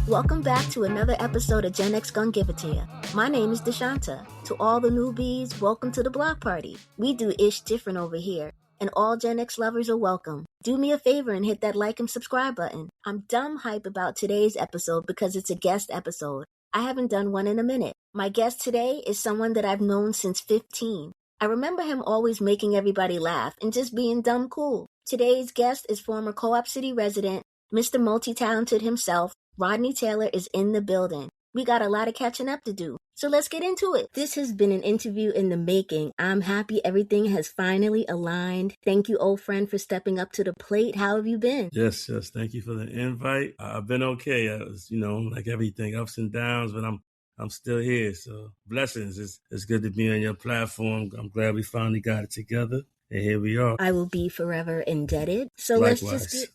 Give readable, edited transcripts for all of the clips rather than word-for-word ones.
Welcome back to another episode of Gen X Gon' Give It To Ya. My name is Deshanta. To all the newbies, welcome to the block party. We do ish different over here, and all Gen X lovers are welcome. Do me a favor and hit that like and subscribe button. I'm dumb hype about today's episode because it's a guest episode. I haven't done one in a minute. My guest today is someone that I've known since 15. I remember him always making everybody laugh and just being dumb cool. Today's guest is former Co-op City resident, Mr. Multi-Talented himself. Rodney Taylor is in the building. We got a lot of catching up to do, so let's get into it. This has been an interview in the making. I'm happy everything has finally aligned. Thank you, old friend, for stepping up to the plate. How have you been? Yes. Thank you for the invite. I've been okay. I was, like everything, ups and downs, but I'm still here. So blessings. It's good to be on your platform. I'm glad we finally got it together, and here we are. I will be forever indebted. So Likewise.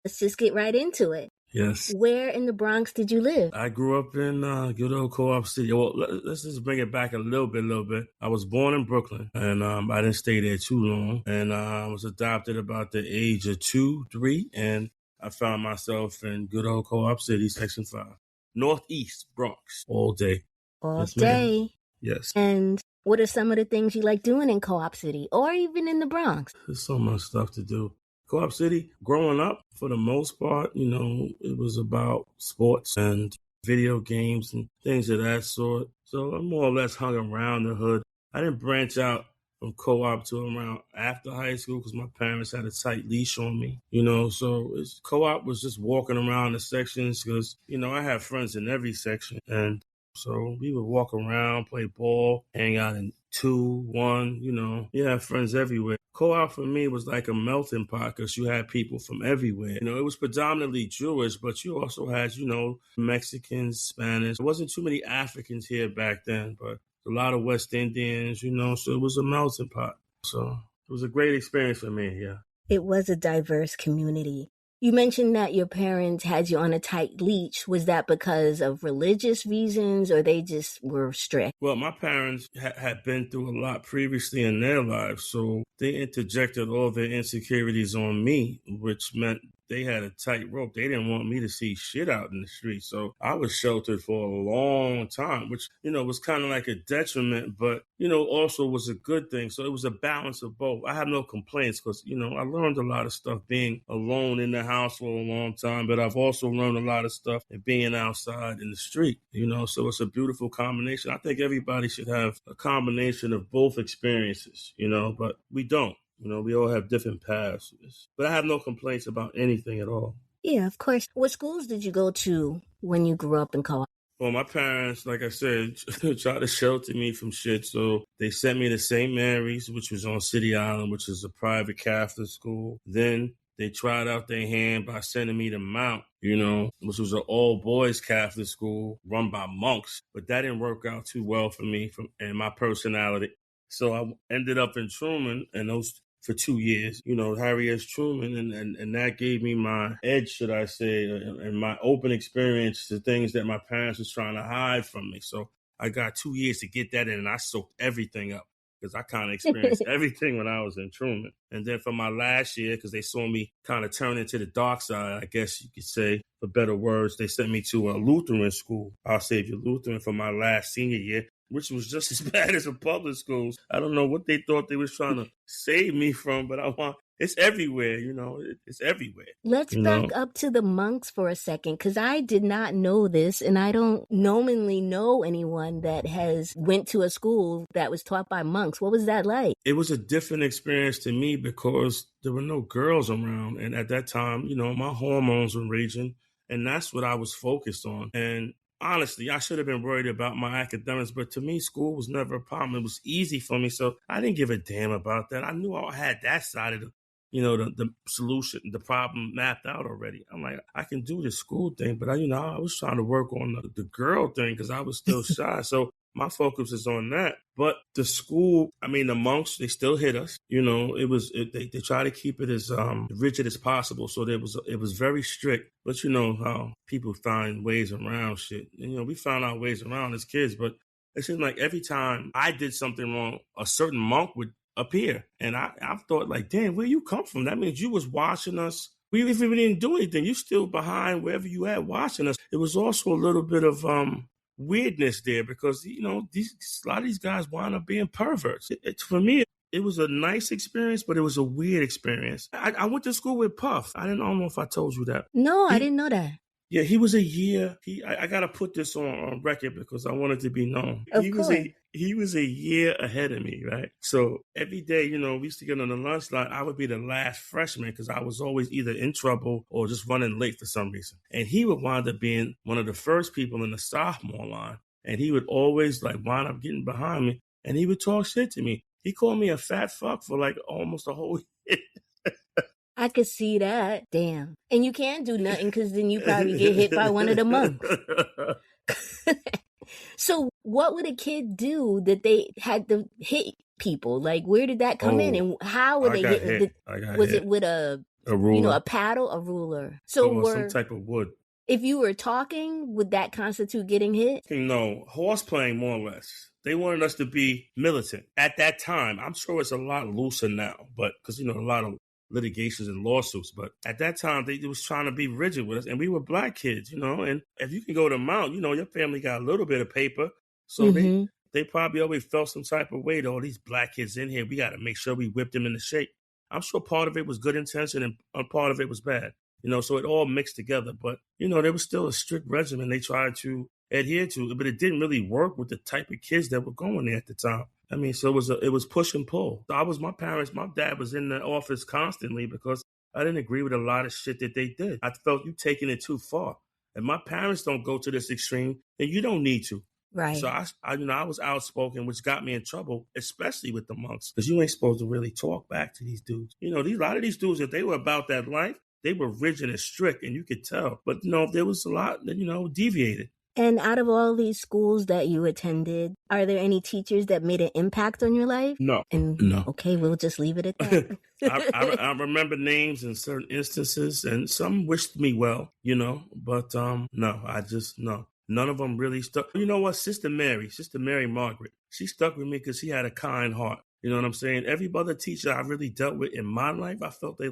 Let's just get right into it. Yes. Where in the Bronx did you live? I grew up in good old Co-op City. Well, let's just bring it back a little bit. I was born in Brooklyn, and I didn't stay there too long. And I was adopted about the age of 2, 3, and I found myself in good old Co-op City, Section 5. Northeast Bronx, all day. All day? Ma'am. Yes. And what are some of the things you like doing in Co-op City, or even in the Bronx? There's so much stuff to do. Co-op City, growing up, for the most part, it was about sports and video games and things of that sort. So I more or less hung around the hood. I didn't branch out from Co-op to around after high school because my parents had a tight leash on me, So Co-op was just walking around the sections because, I have friends in every section. And so we would walk around, play ball, hang out in 2, 1, you have friends everywhere. Co-op for me was like a melting pot because you had people from everywhere. It was predominantly Jewish, but you also had, Mexicans, Spanish. There wasn't too many Africans here back then, but a lot of West Indians, so it was a melting pot. So it was a great experience for me, yeah. It was a diverse community. You mentioned that your parents had you on a tight leash. Was that because of religious reasons or they just were strict? Well, my parents had been through a lot previously in their lives, so they interjected all their insecurities on me, which meant they had a tight rope. They didn't want me to see shit out in the street. So I was sheltered for a long time, which, was kind of like a detriment, but, also was a good thing. So it was a balance of both. I have no complaints because, I learned a lot of stuff being alone in the house for a long time, but I've also learned a lot of stuff and being outside in the street, so it's a beautiful combination. I think everybody should have a combination of both experiences, but we don't. We all have different paths. But I have no complaints about anything at all. Yeah, of course. What schools did you go to when you grew up in Co-op? Well, my parents, like I said, tried to shelter me from shit. So they sent me to St. Mary's, which was on City Island, which is a private Catholic school. Then they tried out their hand by sending me to Mount, which was an all-boys Catholic school run by monks. But that didn't work out too well for me and my personality. So I ended up in Truman, and those for 2 years, Harry S. Truman, and that gave me my edge, should I say, and my open experience to things that my parents was trying to hide from me. So I got 2 years to get that in, and I soaked everything up because I kind of experienced everything when I was in Truman. And then for my last year, because they saw me kind of turn into the dark side, I guess you could say, for better words, they sent me to a Lutheran school, Our Savior Lutheran, for my last senior year, which was just as bad as the public schools. I don't know what they thought they was trying to save me from, but it's everywhere, it's everywhere. Let's back up to the monks for a second, because I did not know this, and I don't nominally know anyone that has went to a school that was taught by monks. What was that like? It was a different experience to me because there were no girls around. And at that time, my hormones were raging, and that's what I was focused on. And honestly, I should have been worried about my academics, but to me, school was never a problem. It was easy for me, so I didn't give a damn about that. I knew I had that side of the solution, the problem mapped out already. I'm like, I can do this school thing, but I was trying to work on the girl thing because I was still shy. So my focus is on that. But the school, the monks, they still hit us. They try to keep it as rigid as possible. So it was very strict. But you know how people find ways around shit. And, we found our ways around as kids. But it seemed like every time I did something wrong, a certain monk would appear. And I thought like, damn, where you come from? That means you was watching us if we didn't do anything, you still behind wherever you at watching us. It was also a little bit of weirdness there because, a lot of these guys wind up being perverts. For me, it was a nice experience, but it was a weird experience. I went to school with Puff. I don't know if I told you that. No, I didn't know that. Yeah, he was a year. I got to put this on record because I want it to be known. Of course. He was a year ahead of me, right? So every day, we used to get on the lunch line. I would be the last freshman because I was always either in trouble or just running late for some reason. And he would wind up being one of the first people in the sophomore line. And he would always wind up getting behind me. And he would talk shit to me. He called me a fat fuck for almost a whole year. I could see that. Damn. And you can't do nothing because then you probably get hit by one of the monks. So what would a kid do that they had to hit people? Where did that come in? And how would they hit? Was it with a ruler? A paddle, a ruler? So some type of wood. If you were talking, would that constitute getting hit? No, horse playing more or less. They wanted us to be militant. At that time, I'm sure it's a lot looser now, but because, a lot of litigations and lawsuits. But at that time, they was trying to be rigid with us. And we were black kids, and if you can go to Mount, your family got a little bit of paper. So they probably always felt some type of way to all these black kids in here. We got to make sure we whip them into shape. I'm sure part of it was good intention and part of it was bad. So it all mixed together. But, there was still a strict regimen they tried to adhere to, but it didn't really work with the type of kids that were going there at the time. I mean, so it was push and pull. So my dad was in the office constantly because I didn't agree with a lot of shit that they did. I felt you taking it too far. If my parents don't go to this extreme, then you don't need to. Right. So I was outspoken, which got me in trouble, especially with the monks, because you ain't supposed to really talk back to these dudes. A lot of these dudes, if they were about that life, they were rigid and strict, and you could tell. But there was a lot that deviated. And out of all these schools that you attended, are there any teachers that made an impact on your life? No. No. Okay, we'll just leave it at that. I remember names in certain instances, and some wished me well, but no, no. None of them really stuck. You know what? Sister Mary Margaret, she stuck with me because she had a kind heart. You know what I'm saying? Every other teacher I really dealt with in my life, I felt they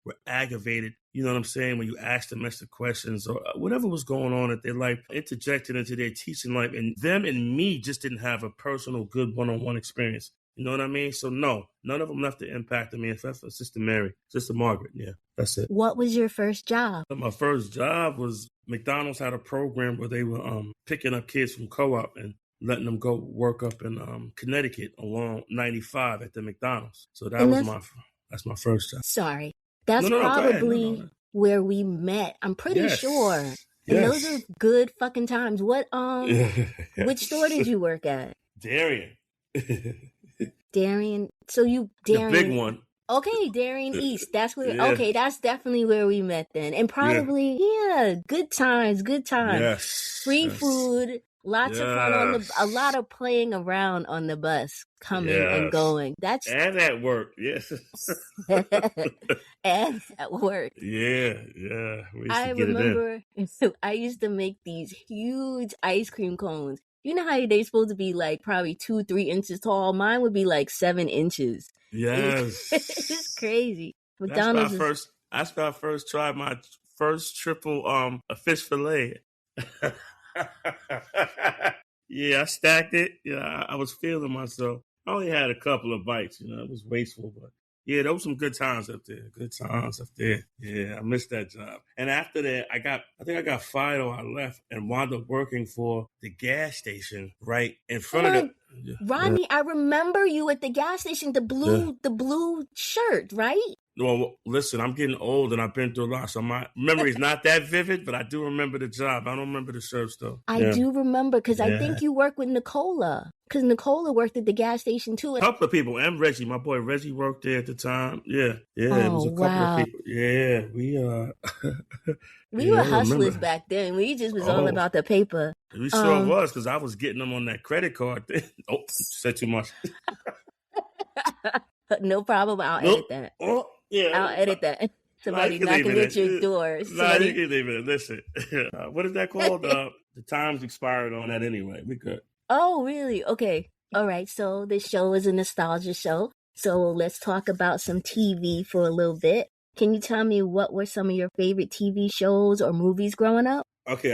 were aggravated, you know what I'm saying, when you asked them extra questions or whatever was going on at their life, interjected into their teaching life, and them and me just didn't have a personal good one-on-one experience. You know what I mean? So no, none of them left the impact on me except for Sister Margaret. Yeah, that's it. What was your first job? My first job was McDonald's had a program where they were picking up kids from co-op and letting them go work up in Connecticut along 95 at the McDonald's. So that's my first job. Sorry. That's probably where we met. I'm pretty sure. And those are good fucking times. What which store did you work at? Darien. Darien. So the big one. Okay, Darien East. That's where okay, that's definitely where we met then. And probably good times. Yes. Free food. Lots of fun a lot of playing around on the bus, coming and going. And at work, yes. And at work. Yeah. I remember I used to make these huge ice cream cones. You know how they're supposed to be probably 2-3 inches tall? Mine would be 7 inches. Yes. It's crazy. McDonald's. That's when I first tried my first triple a fish fillet. Yeah, I stacked it. Yeah, I was feeling myself. I only had a couple of bites, it was wasteful, but yeah, there was some good times up there. Yeah, I missed that job. And after that, I think I got fired or I left and wound up working for the gas station right in front of the Rodney, I remember you at the gas station, the blue shirt, right? Well, listen, I'm getting old and I've been through a lot, so my memory is not that vivid, but I do remember the job. I don't remember the shirts, though. I do remember, because I think you worked with Nicola, because Nicola worked at the gas station, too. A couple of people, and Reggie, my boy Reggie worked there at the time. Yeah, it was a couple of people. Yeah, we were hustlers back then. We just was all about the paper. We sure was, because I was getting them on that credit card thing. Oh, said too much. No problem. I'll edit that. Oh, yeah. I'll edit that. Somebody knocking at your door. You can leave it. Listen. What is that called? The time's expired on that anyway. We good. Oh, really? Okay. All right. So this show is a nostalgia show. So let's talk about some TV for a little bit. Can you tell me what were some of your favorite TV shows or movies growing up? Okay,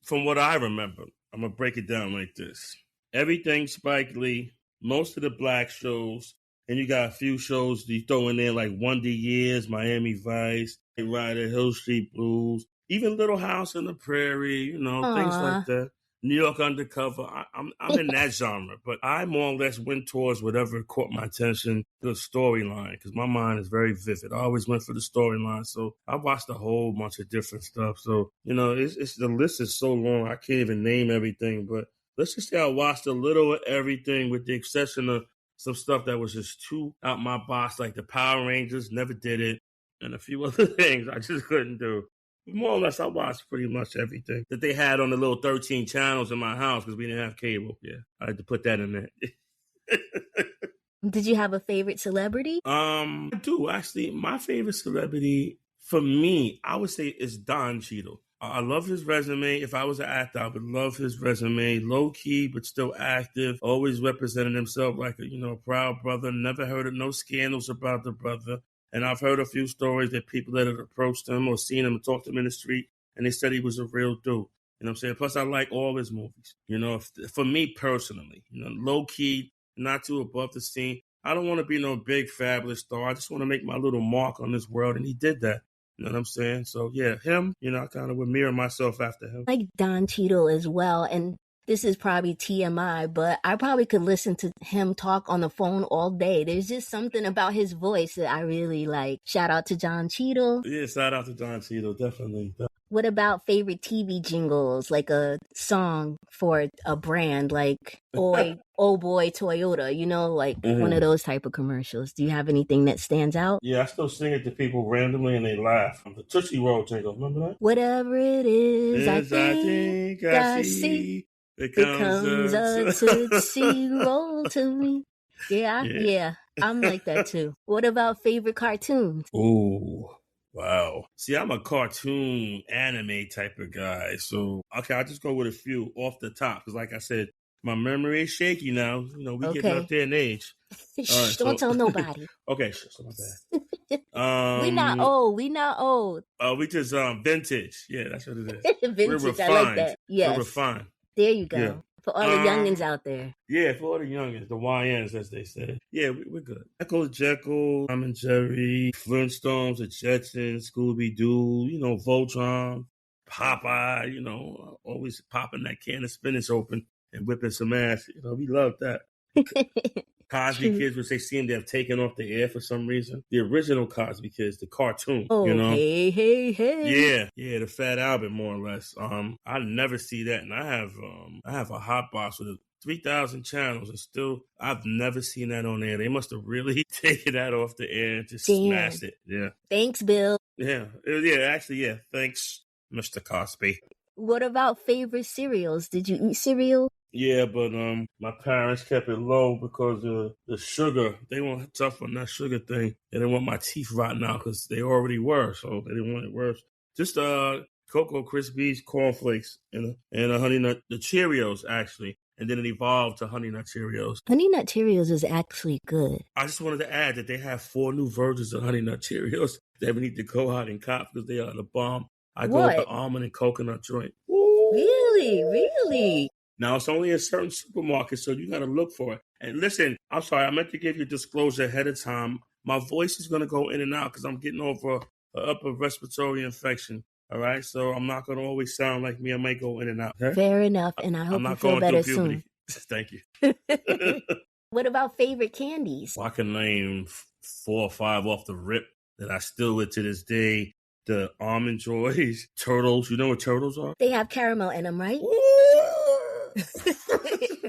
from what I remember, I'm going to break it down like this. Everything Spike Lee, most of the black shows, and you got a few shows you throw in there like Wonder Years, Miami Vice, Rider, Hill Street Blues, even Little House on the Prairie, things like that. New York Undercover. I'm in that genre, but I more or less went towards whatever caught my attention, the storyline, because my mind is very vivid. I always went for the storyline, so I watched a whole bunch of different stuff. So it's the list is so long I can't even name everything, but let's just say I watched a little of everything, with the exception of some stuff that was just too out my box, like the Power Rangers. Never did it, and a few other things I just couldn't do. More or less, I watched pretty much everything that they had on the little 13 channels in my house because we didn't have cable. Yeah, I had to put that in there. Did you have a favorite celebrity? I do, actually. My favorite celebrity, for me, I would say is Don Cheadle. I love his resume. If I was an actor, I would love his resume. Low key, but still active. Always represented himself like a proud brother. Never heard of no scandals about the brother. And I've heard a few stories that people that had approached him or seen him and talked to him in the street, and they said he was a real dude. You know what I'm saying? Plus, I like all his movies. For me personally, low key, not too above the scene. I don't want to be no big fabulous star. I just want to make my little mark on this world, and he did that. You know what I'm saying? So, yeah, him, I kind of would mirror myself after him. Like Don Cheadle as well. And this is probably TMI, but I probably could listen to him talk on the phone all day. There's just something about his voice that I really like. Shout out to Don Cheadle. Yeah, shout out to Don Cheadle, definitely. What about favorite TV jingles, like a song for a brand, like Oh Boy Toyota, one of those type of commercials? Do you have anything that stands out? Yeah, I still sing it to people randomly and they laugh. The Tootsie Roll jingle, remember that? Whatever it is, I think I see. It comes a Tootsie Roll to me. Yeah, I'm like that too. What about favorite cartoons? Ooh. Wow. See, I'm a cartoon anime type of guy. So, okay, I'll just go with a few off the top. Because like I said, my memory is shaky now. We getting up there in age. Right, don't tell nobody. Okay, so my bad. We not old. We just vintage. Yeah, that's what it is. Vintage, We're refined. I like that. Yes. We're refined. There you go. Yeah. For all the youngins out there. Yeah, for all the youngins, the YNs, as they say. Yeah, we're good. Echo Jekyll, Tom and Jerry, Flintstones, the Jetsons, Scooby-Doo, Voltron, Popeye, always popping that can of spinach open and whipping some ass. We love that. Cosby Kids, which they seem to have taken off the air for some reason. The original Cosby Kids, the cartoon. Oh, hey. Yeah, the Fat Albert, more or less. I never see that, and I have a hot box with 3,000 channels, and still I've never seen that on air. They must have really taken that off the air and just smashed it. Yeah. Thanks, Bill. Yeah. Actually, yeah. Thanks, Mr. Cosby. What about favorite cereals? Did you eat cereal? Yeah, but my parents kept it low because of the sugar. They weren't tough on that sugar thing. They didn't want my teeth rotting out because they already were, so they didn't want it worse. Just Cocoa Krispies, cornflakes, and a Honey Nut, the Cheerios actually, and then it evolved to Honey Nut Cheerios. Honey Nut Cheerios is actually good. I just wanted to add that they have 4 new versions of Honey Nut Cheerios that we need to go out and cop because they are the bomb. I go with the almond and coconut joint. Ooh. Really? Now, it's only in certain supermarkets, so you got to look for it. And listen, I'm sorry, I meant to give you disclosure ahead of time. My voice is going to go in and out because I'm getting over an upper respiratory infection. All right? So I'm not going to always sound like me. I might go in and out. Okay? Fair enough, and I hope you feel better soon. Thank you. What about favorite candies? Well, I can name 4 or 5 off the rip that I still with to this day. The Almond Joys, Turtles. You know what Turtles are? They have caramel in them, right?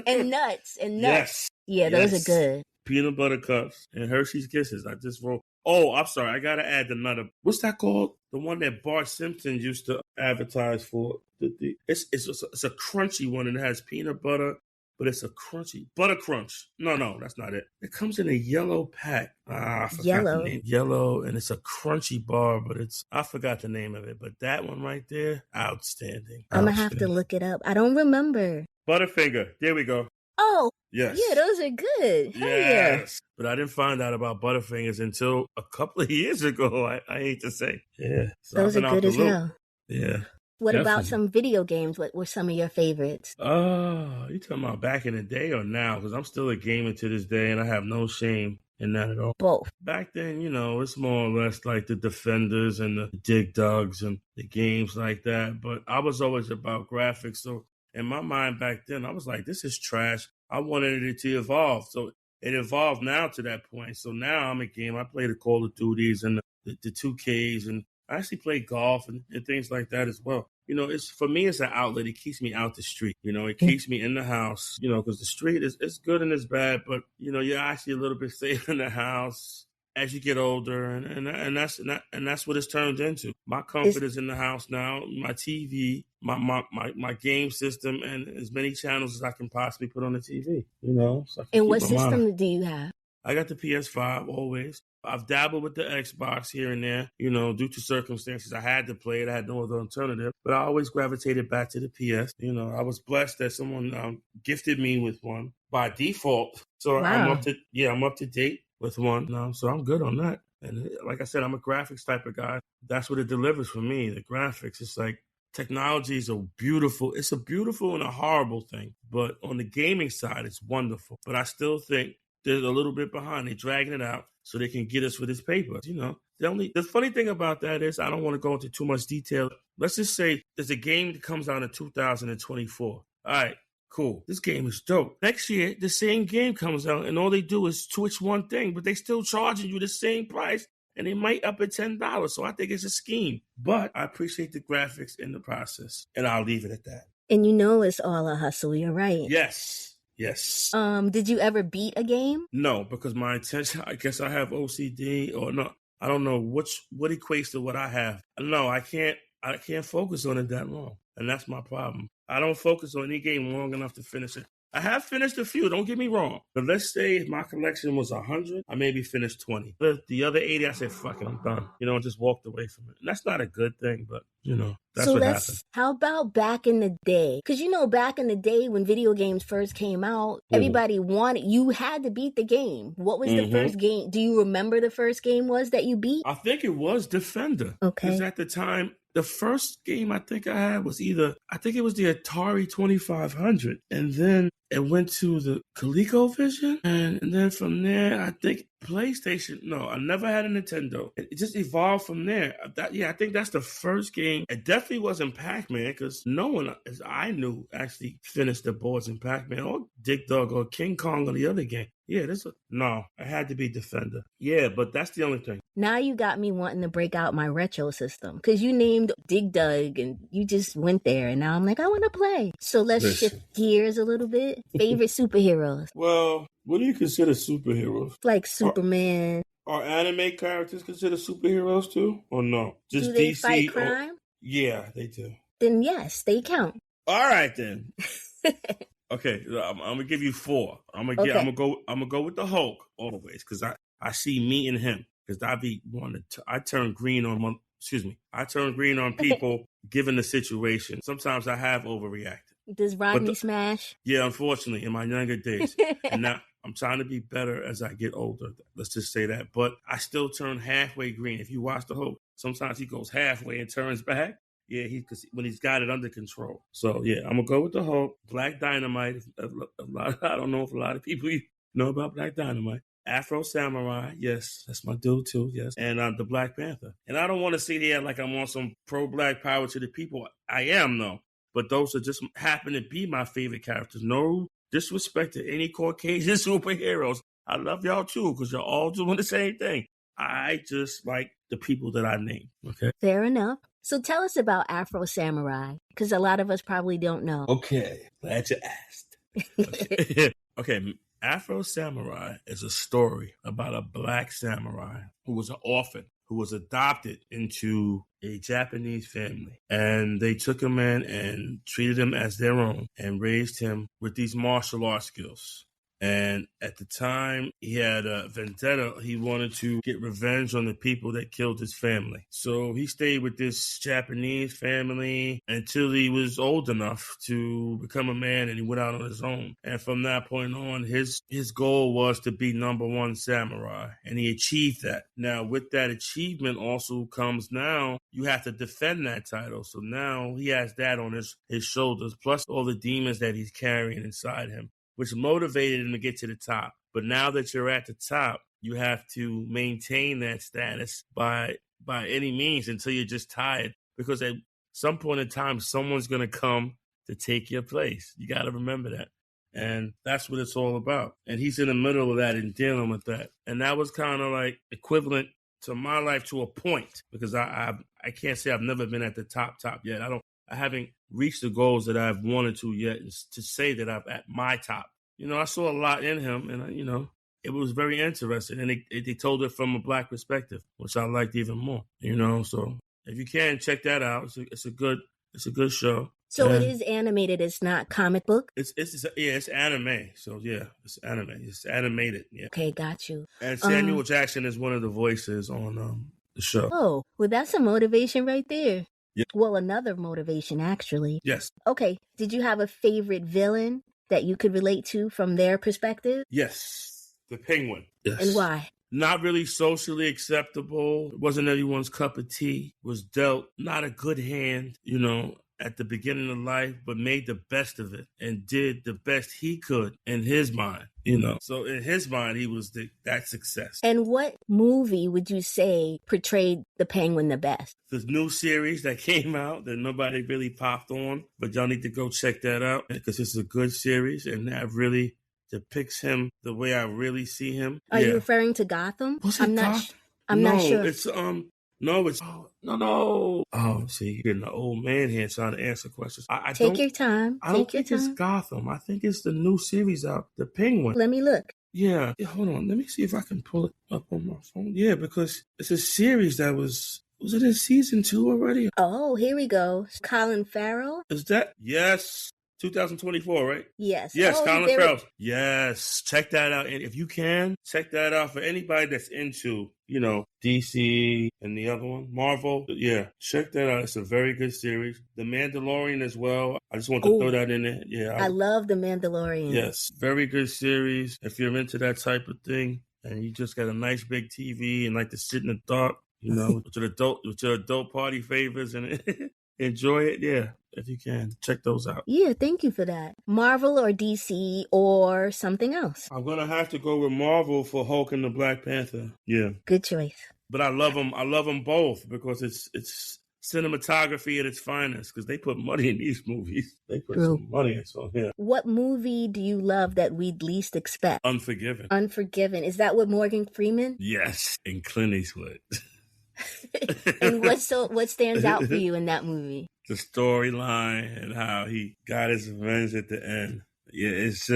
and nuts. Yes. Yeah, those are good. Peanut Butter Cups and Hershey's Kisses. I just wrote. Oh, I'm sorry. I got to add the nut. What's that called? The one that Bart Simpson used to advertise for. It's a crunchy one and it has peanut butter, but it's a crunchy. Butter Crunch. No, that's not it. It comes in a yellow pack. I forgot the name. Yellow, and it's a crunchy bar, but I forgot the name of it. But that one right there, outstanding. I'm going to have to look it up. I don't remember. Butterfinger. There we go. Oh, Yes. Yeah, those are good. Hell yeah. Yes. But I didn't find out about Butterfingers until a couple of years ago, I hate to say. Yeah. So Those I've are been out good the as loop. hell. Yeah. What about Definitely. some video games? What were some of your favorites? Oh, you talking about back in the day or now? Because I'm still a gamer to this day, and I have no shame in that at all. Both. Back then, it's more or less like the Defenders and the Dig Dugs and the games like that. But I was always about graphics. So in my mind back then, I was like, this is trash. I wanted it to evolve. So it evolved now to that point. So now I'm a game. I play the Call of Duties and the 2Ks, and I actually play golf and things like that as well. It's for me, it's an outlet. It keeps me out the street. It keeps me in the house, because the street is good and it's bad, but you're actually a little bit safer in the house as you get older, and that's what it's turned into. My comfort is in the house now. My TV, my game system, and as many channels as I can possibly put on the TV. So and what system do you have? I got the PS5 always. I've dabbled with the Xbox here and there, due to circumstances. I had to play it. I had no other alternative. But I always gravitated back to the PS. I was blessed that someone gifted me with one by default. So wow. I'm up to date with one now. So I'm good on that. And like I said, I'm a graphics type of guy. That's what it delivers for me, the graphics. It's like technology is it's a beautiful and a horrible thing. But on the gaming side, it's wonderful. But I still think they're a little bit behind. They're dragging it out so they can get us with this paper. The funny thing about that is I don't want to go into too much detail. Let's just say there's a game that comes out in 2024. All right, cool. This game is dope. Next year, the same game comes out and all they do is switch one thing, but they still charging you the same price and they might up it $10. So I think it's a scheme. But I appreciate the graphics in the process, and I'll leave it at that. And it's all a hustle. You're right. Yes. Did you ever beat a game? No, because my intention, I guess I have OCD or no. I don't know what equates to what I have. No, I can't focus on it that long. And that's my problem. I don't focus on any game long enough to finish it. I have finished a few, don't get me wrong. But let's say if my collection was 100, I maybe finished 20. The other 80, I said, fuck it, I'm done. Just walked away from it. And that's not a good thing, but, that's what happened. How about back in the day? Because, back in the day when video games first came out, everybody you had to beat the game. What was the first game? Do you remember the first game was that you beat? I think it was Defender. Okay. Because at the time, the first game I think I had was it was the Atari 2500. And then it went to the ColecoVision. And then from there, I think PlayStation. No, I never had a Nintendo. It just evolved from there. I think that's the first game. It definitely wasn't Pac-Man because no one, as I knew, actually finished the boards in Pac-Man or Dig Dug or King Kong or the other game. Yeah, it had to be Defender. Yeah, but that's the only thing. Now you got me wanting to break out my retro system because you named Dig Dug and you just went there and now I'm like, I want to play. So let's shift gears a little bit. Favorite superheroes? Well, what do you consider superheroes? Like Superman. Are anime characters considered superheroes too? Or no? Just do they DC fight crime? Yeah, they do. Then yes, they count. All right then. Okay, I'm gonna give you 4. I'm gonna go with the Hulk always because I see me and him because I turn green on I turn green on people given the situation. Sometimes I have overreacted. Does Rodney smash? Yeah, unfortunately, in my younger days, and now I'm trying to be better as I get older. Let's just say that, but I still turn halfway green. If you watch the Hulk, sometimes he goes halfway and turns back. Yeah, when he's got it under control. So yeah, I'm gonna go with the Hulk. Black Dynamite. I don't know if a lot of people know about Black Dynamite. Afro Samurai. Yes, that's my dude too. Yes, and the Black Panther. And I don't want to sit here like I'm on some pro-black power to the people. I am though, but those are just happen to be my favorite characters. No disrespect to any Caucasian superheroes. I love y'all too because you're all doing the same thing. I just like the people that I name. Okay. Fair enough. So tell us about Afro Samurai, because a lot of us probably don't know. Okay, glad you asked. Okay, Afro Samurai is a story about a black samurai who was an orphan, who was adopted into a Japanese family. And they took him in and treated him as their own and raised him with these martial arts skills. And at the time, he had a vendetta. He wanted to get revenge on the people that killed his family. So he stayed with this Japanese family until he was old enough to become a man, and he went out on his own. And from that point on, his goal was to be #1 samurai, and he achieved that. Now, with that achievement also comes now, you have to defend that title. So now he has that on his shoulders, plus all the demons that he's carrying inside him, which motivated him to get to the top. But now that you're at the top, you have to maintain that status by any means until you're just tired. Because at some point in time, someone's going to come to take your place. You got to remember that. And that's what it's all about. And he's in the middle of that and dealing with that. And that was kind of like equivalent to my life to a point, because I can't say I've never been at the top yet. I haven't reached the goals that I've wanted to yet to say that I'm at my top. I saw a lot in him, and, it was very interesting. And they told it from a Black perspective, which I liked even more, So if you can, check that out. It's a good show. So it is animated. It's not comic book? It's anime. So, yeah, it's anime. It's animated. Yeah. Okay, got you. And Samuel Jackson is one of the voices on the show. Oh, well, that's a motivation right there. Yeah. Well, another motivation, actually. Yes. Okay. Did you have a favorite villain that you could relate to from their perspective? Yes. The Penguin. Yes. And why? Not really socially acceptable. It wasn't everyone's cup of tea. Was dealt not a good hand, at the beginning of life, but made the best of it and did the best he could in his mind, So in his mind, he was that success. And what movie would you say portrayed the Penguin the best? The new series that came out that nobody really popped on, but y'all need to go check that out because it's a good series and that really depicts him the way I really see him. Are you referring to Gotham? I'm not sure. It's no. Oh, see, you're getting an old man here trying to answer questions. Take your time. I don't think it's Gotham. I think it's the new series out, The Penguin. Let me look. Yeah, hold on. Let me see if I can pull it up on my phone. Yeah, because it's a series that was it in season 2 already? Oh, here we go. Colin Farrell? Is that? Yes. 2024, right? Yes. Yes, Colin Farrell. Yes. Check that out. And if you can, check that out for anybody that's into, DC and the other one, Marvel. Yeah, check that out. It's a very good series. The Mandalorian as well. I just want to throw that in there. Yeah. I love The Mandalorian. Yes. Very good series. If you're into that type of thing and you just got a nice big TV and like to sit in the dark, with your adult party favors and enjoy it. Yeah. If you can, check those out. Yeah, thank you for that. Marvel or DC or something else? I'm going to have to go with Marvel for Hulk and the Black Panther. Yeah. Good choice. But I love them both because it's cinematography at its finest because they put money in these movies. They put some money in, so yeah. What movie do you love that we'd least expect? Unforgiven. Unforgiven. Is that with Morgan Freeman? Yes, and Clint Eastwood. And what stands out for you in that movie? The storyline and how he got his revenge at the end. Yeah, it's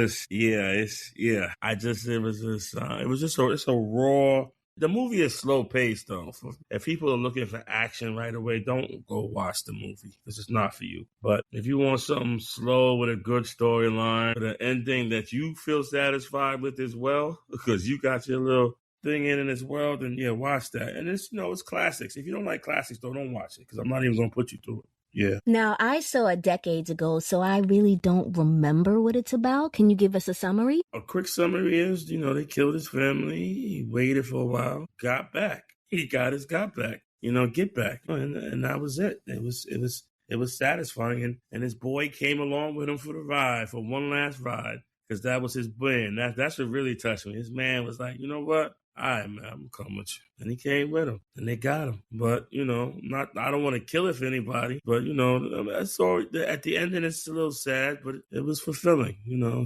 a raw. The movie is slow paced though. If people are looking for action right away, don't go watch the movie because it's not for you. But if you want something slow with a good storyline, with an ending that you feel satisfied with as well, because you got your little thing in as well, then yeah, watch that. And it's it's classics. If you don't like classics, don't watch it because I'm not even gonna put you through it. Yeah. Now, I saw it decades ago, so I really don't remember what it's about. Can you give us a summary? A quick summary is, they killed his family. He waited for a while, got back. He got back. Get back. And that was it. It was satisfying. And his boy came along with him for the ride, for one last ride, because that was his blend. That's what really touched me. His man was like, you know what? All right, man, I'm coming with you. And he came with him, and they got him. But, I don't want to kill it for anybody. But, I saw at the end, and it's a little sad, but it was fulfilling,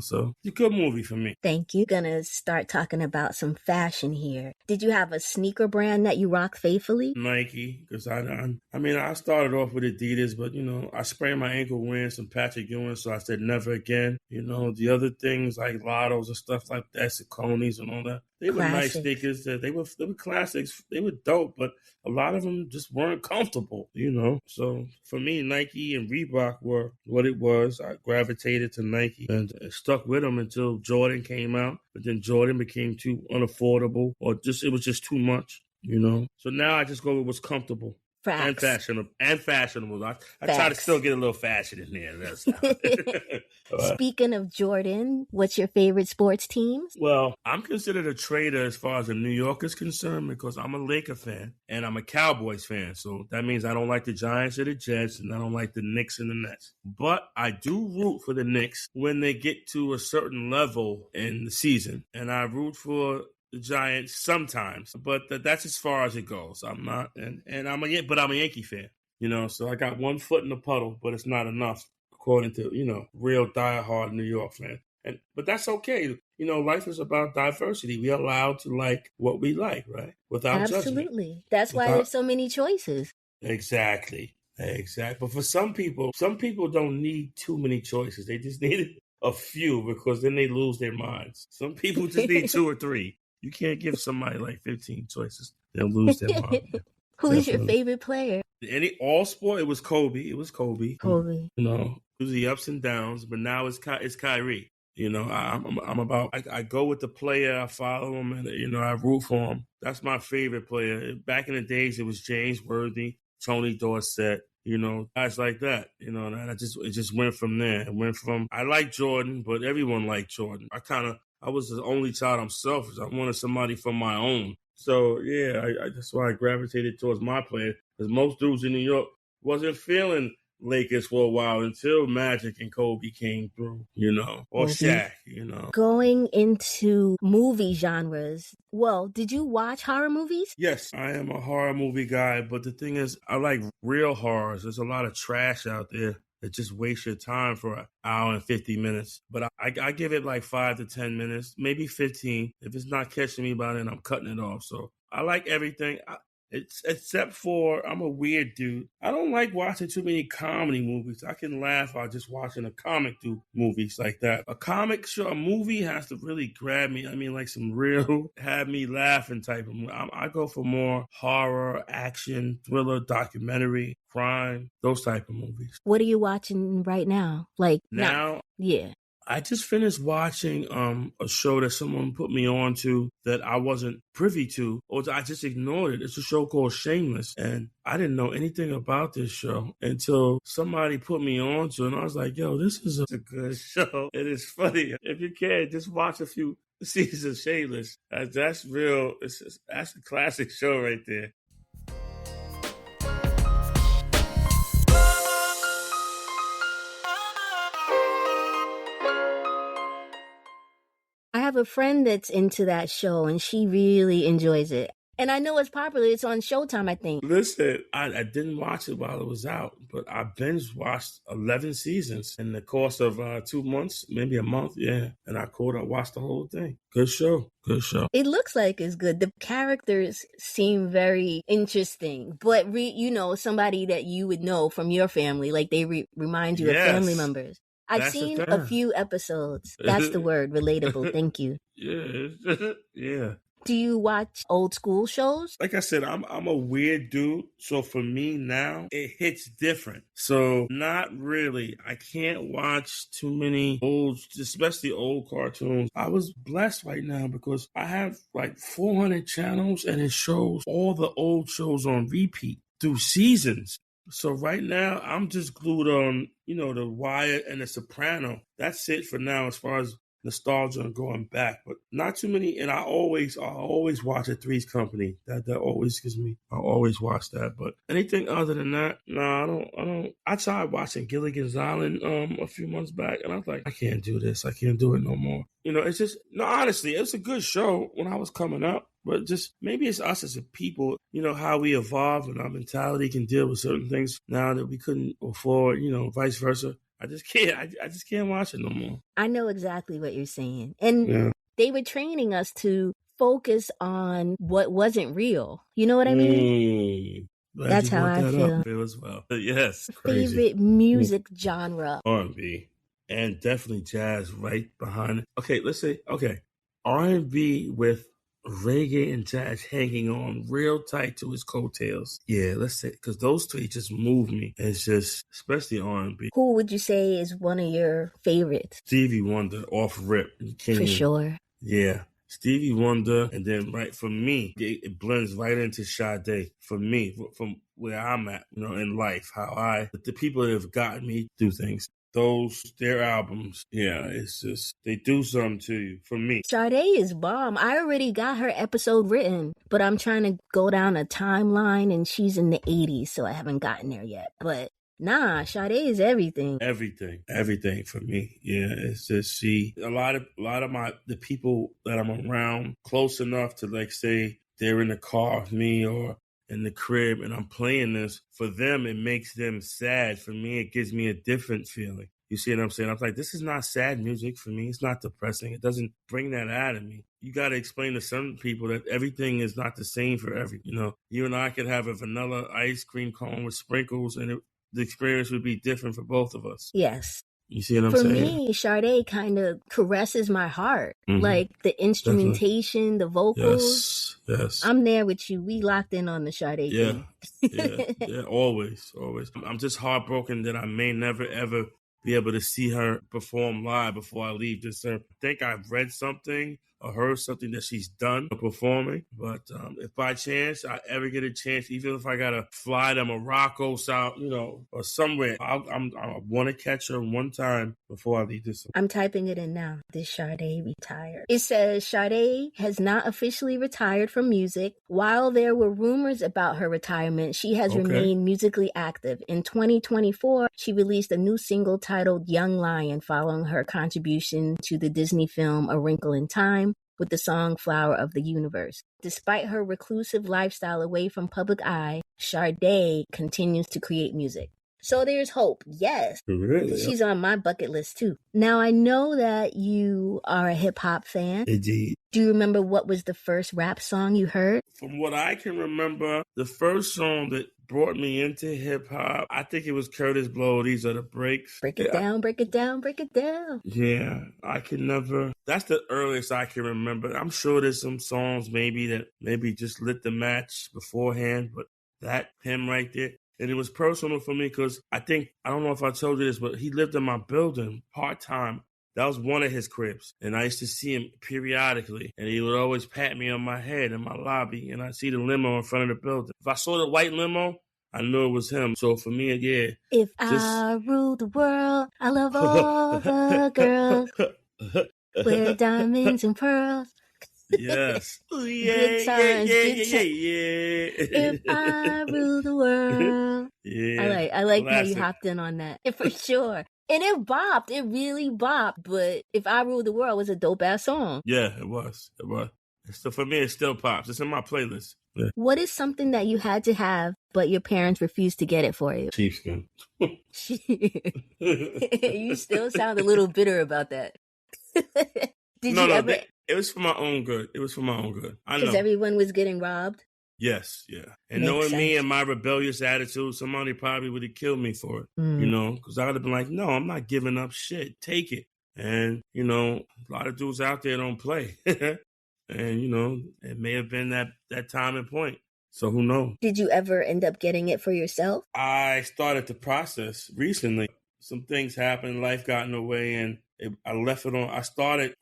So it's a good movie for me. Thank you. Gonna start talking about some fashion here. Did you have a sneaker brand that you rock faithfully? Nike, because I started off with Adidas, but, I sprained my ankle wearing some Patrick Ewing, so I said never again. The other things like Lottos and stuff like that, Saucony's and all that, They were nice Classics. sneakers. They were classics. They were dope, but a lot of them just weren't comfortable, you know. So for me, Nike and Reebok were what it was. I gravitated to Nike and stuck with them until Jordan came out. But then Jordan became too unaffordable, or it was just too much, you know. So now I just go with what's comfortable. Facts. And fashionable. I try to still get a little fashion in there. That's Speaking of Jordan, what's your favorite sports teams? Well, I'm considered a traitor as far as the New York is concerned because I'm a Laker fan and I'm a Cowboys fan. So that means I don't like the Giants or the Jets and I don't like the Knicks and the Nets. But I do root for the Knicks when they get to a certain level in the season. And I root for the Giants sometimes, but that's as far as it goes. I'm not, I'm a Yankee fan, you know. So I got one foot in the puddle, but it's not enough, according to real diehard New York fan. But that's okay. You know, life is about diversity. We're allowed to like what we like, right? Without judgment. Absolutely. That's why there's so many choices. Exactly. But for some people don't need too many choices. They just need a few because then they lose their minds. Some people just need 2 or 3. You can't give somebody like 15 choices. They'll lose their mind. Who's your favorite player? All sport, it was Kobe. Kobe. You know, it was the ups and downs, but now it's Kyrie. You know, I go with the player. I follow him, and I root for him. That's my favorite player. Back in the days, it was James Worthy, Tony Dorsett. You know, guys like that. You know, and it just went from there. I like Jordan, but everyone liked Jordan. I was the only child. I'm selfish. I wanted somebody from my own. So, yeah, that's why I gravitated towards my player. Because most dudes in New York wasn't feeling Lakers for a while until Magic and Kobe came through, or Shaq, Going into movie genres, well, did you watch horror movies? Yes, I am a horror movie guy. But the thing is, I like real horrors. There's a lot of trash out there that just waste your time for an hour and 50 minutes. But I give it like 5 to 10 minutes, maybe 15. If it's not catching me by then, I'm cutting it off. So I like everything. Except for I'm a weird dude. I don't like watching too many comedy movies. I can laugh while just watching a comic do movies like that. A comic show, a movie has to really grab me. I mean, like some real have me laughing type of movie. I go for more horror, action, thriller, documentary, crime, those type of movies. What are you watching right now? Yeah. I just finished watching a show that someone put me on to that I wasn't privy to, or I just ignored it. It's a show called Shameless, and I didn't know anything about this show until somebody put me on to it, and I was like, yo, this is a good show. It is funny. If you can, just watch a few seasons of Shameless. That's real. That's a classic show right there. I have a friend that's into that show, and she really enjoys it. And I know it's popular. It's on Showtime, I think. Listen, I didn't watch it while it was out, but I binge watched 11 seasons in the course of 2 months, maybe a month, yeah. And I watched the whole thing. Good show. It looks like it's good. The characters seem very interesting, but somebody that you would know from your family, like they remind you of family members. I've seen a few episodes. That's the word, relatable. Thank you. Yeah. Do you watch old school shows? Like I said, I'm a weird dude. So for me now, it hits different. So not really. I can't watch too many especially old cartoons. I was blessed right now because I have like 400 channels and it shows all the old shows on repeat through seasons. So right now, I'm just glued on, The Wire and The Soprano. That's it for now as far as nostalgia and going back. But not too many. And I always watch a Three's Company. That always gives me. I always watch that. But anything other than that, no, I don't. I tried watching Gilligan's Island a few months back, and I was like, I can't do this. I can't do it no more. It's just honestly, it's a good show when I was coming up. But just maybe it's us as a people, how we evolve and our mentality can deal with certain things now that we couldn't afford, vice versa. I just can't watch it no more. I know exactly what you're saying. And they were training us to focus on what wasn't real. You know what I mean? That's how I feel. As well. Yes. Favorite music genre? R&B. And definitely jazz right behind it. Okay, let's say, R&B with reggae and jazz hanging on real tight to his coattails. Yeah, let's say, because those three just move me. It's just, especially R&B. Who would you say is one of your favorites? Stevie Wonder, off rip. For sure. Yeah. Stevie Wonder, and then for me, it blends right into Sade. For me, from where I'm at, in life, the people that have gotten me through things. Their albums, yeah, it's just, they do something to you, for me. Sade is bomb. I already got her episode written, but I'm trying to go down a timeline, and she's in the 80s, so I haven't gotten there yet. But nah, Sade is everything. Everything for me. Yeah, it's just a lot of the people that I'm around close enough to, like, say they're in the car with me or in the crib and I'm playing this. For them, it makes them sad. For me, it gives me a different feeling. You see what I'm saying? I'm like, this is not sad music for me. It's not depressing. It doesn't bring that out of me. You got to explain to some people that everything is not the same for you and I could have a vanilla ice cream cone with sprinkles, and the experience would be different for both of us. Yes. You see what I'm saying? For me, Sade kind of caresses my heart. Mm-hmm. Like the instrumentation, the vocals. Yes. I'm there with you. We locked in on the Sade thing. Yeah, always. I'm just heartbroken that I may never, ever be able to see her perform live before I leave this earth. I think I've read something or heard something that she's done performing. But if by chance I ever get a chance, even if I got to fly to Morocco, South, or somewhere, I want to catch her one time before I leave this earth. I'm typing it in now. Did Sade retire? It says Sade has not officially retired from music. While there were rumors about her retirement, she has remained musically active. In 2024, she released a new single titled Young Lion following her contribution to the Disney film A Wrinkle in Time with the song Flower of the Universe. Despite her reclusive lifestyle away from public eye, Sade continues to create music. So there's hope. Yes. Really? She's on my bucket list too. Now I know that you are a hip hop fan. Indeed. Do you remember what was the first rap song you heard? From what I can remember, the first song that brought me into hip hop, I think it was Curtis Blow, These Are the Breaks. Break it down, break it down, break it down. Yeah, I can never. That's the earliest I can remember. I'm sure there's some songs that just lit the match beforehand, but that him right there. And it was personal for me because I don't know if I told you this, but he lived in my building part-time. That was one of his cribs. And I used to see him periodically. And he would always pat me on my head in my lobby. And I'd see the limo in front of the building. If I saw the white limo, I knew it was him. So for me, yeah. If I rule the world, I love all the girls. Wear diamonds and pearls. Yes. Good times. If I rule the world. Yeah. I like how you hopped in on that. For sure. And it bopped. It really bopped. But If I Rule the World was a dope-ass song. Yeah, it was. So for me, it still pops. It's in my playlist. Yeah. What is something that you had to have, but your parents refused to get it for you? Sheepskin. You still sound a little bitter about that. It was for my own good. I know. Because everyone was getting robbed? Yes, yeah. And knowing me and my rebellious attitude, somebody probably would have killed me for it, because I would have been like, no, I'm not giving up shit. Take it. And, a lot of dudes out there don't play. And, it may have been that time and point. So who knows? Did you ever end up getting it for yourself? I started the process recently. Some things happened. Life got in the way, and I left it on. I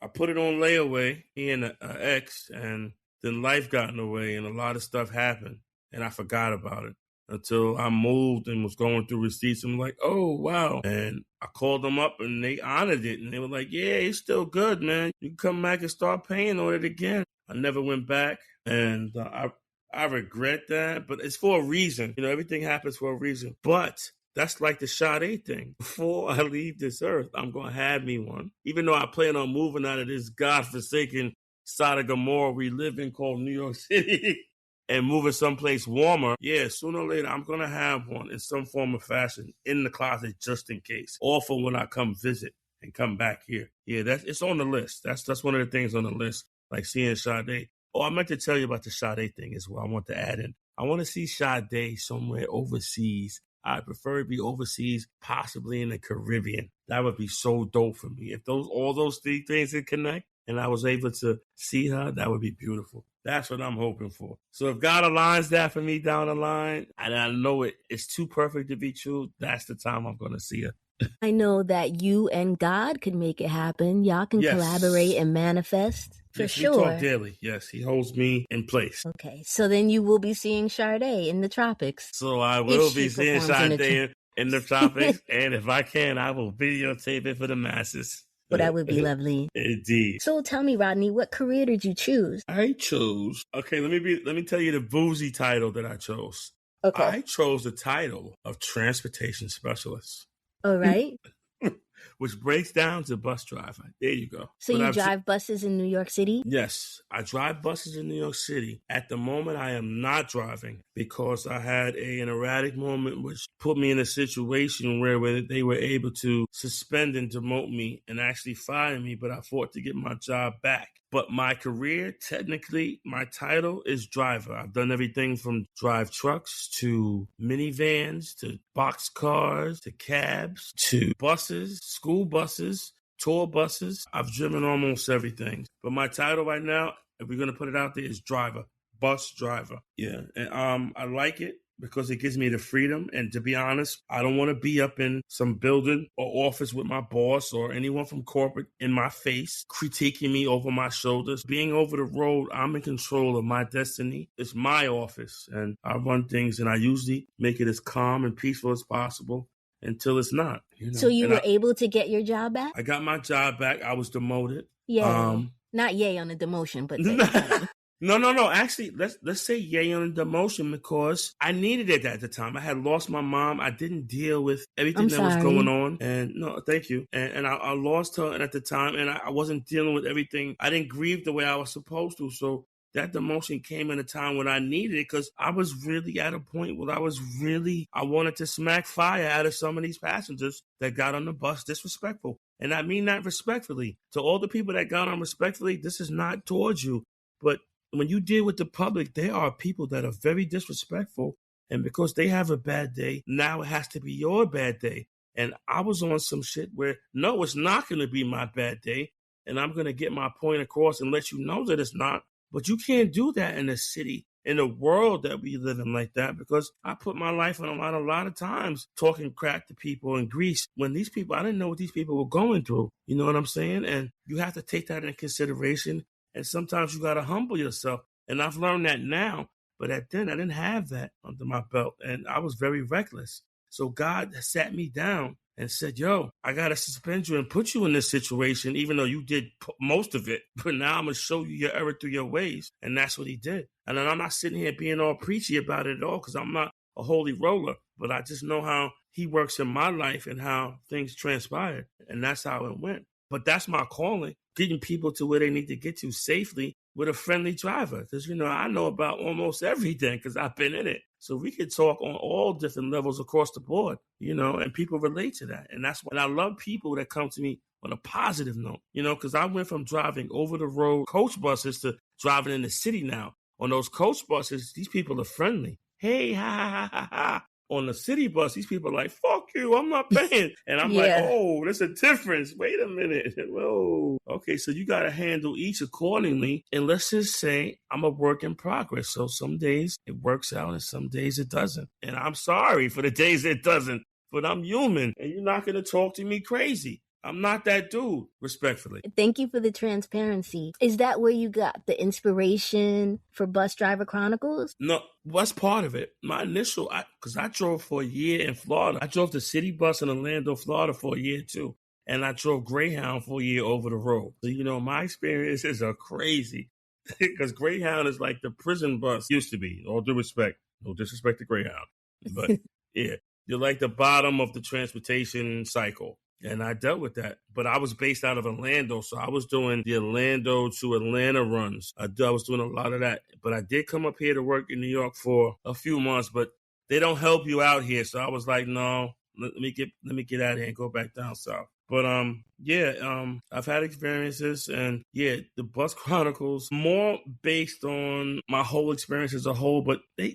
put it on layaway, me and an ex, and then life got in the way, and a lot of stuff happened, and I forgot about it until I moved and was going through receipts. I'm like, oh, wow. And I called them up, and they honored it, and they were like, yeah, it's still good, man. You can come back and start paying on it again. I never went back, and I regret that, but it's for a reason. Everything happens for a reason. But that's like the Sade thing. Before I leave this earth, I'm going to have me one. Even though I plan on moving out of this godforsaken side of Gomorrah we live in called New York City and moving someplace warmer, yeah, sooner or later, I'm going to have one in some form or fashion in the closet just in case. Or for when I come visit and come back here. Yeah, it's on the list. That's one of the things on the list, like seeing Sade. Oh, I meant to tell you about the Sade thing as well. I want to add in. I want to see Sade somewhere overseas. I prefer to be overseas, possibly in the Caribbean. That would be so dope for me. If all those three things could connect and I was able to see her, that would be beautiful. That's what I'm hoping for. So if God aligns that for me down the line, and I know it's too perfect to be true, that's the time I'm going to see it. I know that you and God could make it happen. Y'all can collaborate and manifest. For sure. We talk daily. Yes, he holds me in place. Okay, so then you will be seeing Sade in the tropics. So I will be seeing Sade in the tropics, and if I can, I will videotape it for the masses. Well, that would be lovely. Indeed. So tell me, Rodney, what career did you choose? I chose. Okay, let me tell you the boozy title that I chose. Okay. I chose the title of transportation specialist. All right. Which breaks down to bus driver. There you go. So you drive buses in New York City? Yes, I drive buses in New York City. At the moment, I am not driving because I had an erratic moment which put me in a situation where they were able to suspend and demote me and actually fire me, but I fought to get my job back. But my career, technically, my title is driver. I've done everything from drive trucks to minivans to box cars to cabs to buses, school buses, tour buses. I've driven almost everything. But my title right now, if we're going to put it out there, is driver, bus driver. Yeah, and I like it because it gives me the freedom. And to be honest, I don't want to be up in some building or office with my boss or anyone from corporate in my face, critiquing me over my shoulders. Being over the road, I'm in control of my destiny. It's my office, and I run things, and I usually make it as calm and peaceful as possible until it's not. So you were able to get your job back? I got my job back. I was demoted. Yeah. Not yay on the demotion, but... No. Actually, let's say yay on the demotion because I needed it at the time. I had lost my mom. I didn't deal with everything that was going on. And no, thank you. And I lost her at the time, and I wasn't dealing with everything. I didn't grieve the way I was supposed to. So that demotion came in a time when I needed it because I was really at a point where I wanted to smack fire out of some of these passengers that got on the bus disrespectful. And I mean that respectfully. To all the people that got on respectfully, this is not towards you. But when you deal with the public, there are people that are very disrespectful. And because they have a bad day, now it has to be your bad day. And I was on some shit where, no, it's not going to be my bad day. And I'm going to get my point across and let you know that it's not. But you can't do that in a city, in the world that we live in like that, because I put my life on a lot of times talking crap to people in Greece when these people, I didn't know what these people were going through. You know what I'm saying? And you have to take that into consideration. And sometimes you got to humble yourself. And I've learned that now. But then I didn't have that under my belt. And I was very reckless. So God sat me down and said, yo, I got to suspend you and put you in this situation, even though you did most of it. But now I'm going to show you your error through your ways. And that's what he did. And then I'm not sitting here being all preachy about it at all because I'm not a holy roller. But I just know how he works in my life and how things transpired. And that's how it went. But that's my calling, getting people to where they need to get to safely with a friendly driver. Because, I know about almost everything because I've been in it. So we could talk on all different levels across the board, and people relate to that. And that's why I love people that come to me on a positive note, because I went from driving over the road coach buses to driving in the city now. On those coach buses, these people are friendly. Hey, ha, ha, ha, ha. On the city bus, these people are like, fuck you, I'm not paying. And I'm like, oh, there's a difference. Wait a minute. Whoa. Okay, so you got to handle each accordingly. And let's just say I'm a work in progress. So some days it works out and some days it doesn't. And I'm sorry for the days it doesn't, but I'm human. And you're not going to talk to me crazy. I'm not that dude, respectfully. Thank you for the transparency. Is that where you got the inspiration for Bus Driver Chronicles? No, what's part of it? My initial, because I drove for a year in Florida. I drove the city bus in Orlando, Florida for a year too. And I drove Greyhound for a year over the road. So, my experiences are crazy because Greyhound is like the prison bus used to be. All due respect. No disrespect to Greyhound. But yeah, you're like the bottom of the transportation cycle. And I dealt with that. But I was based out of Orlando, so I was doing the Orlando to Atlanta runs. I was doing a lot of that. But I did come up here to work in New York for a few months, but they don't help you out here. So I was like, no, let me get out of here and go back down south. But I've had experiences, and the Bus Chronicles more based on my whole experience as a whole, but they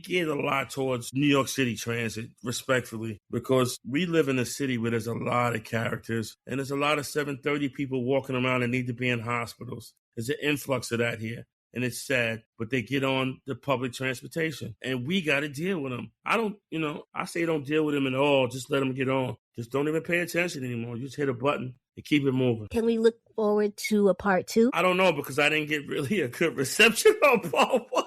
geared a lot towards New York City transit, respectfully, because we live in a city where there's a lot of characters, and there's a lot of 730 people walking around that need to be in hospitals. There's an influx of that here. and it's sad, but they get on the public transportation and we got to deal with them. I say don't deal with them at all. Just let them get on. Just don't even pay attention anymore. You just hit a button and keep it moving. Can we look forward to a part 2? I don't know, because I didn't get really a good reception on part 1.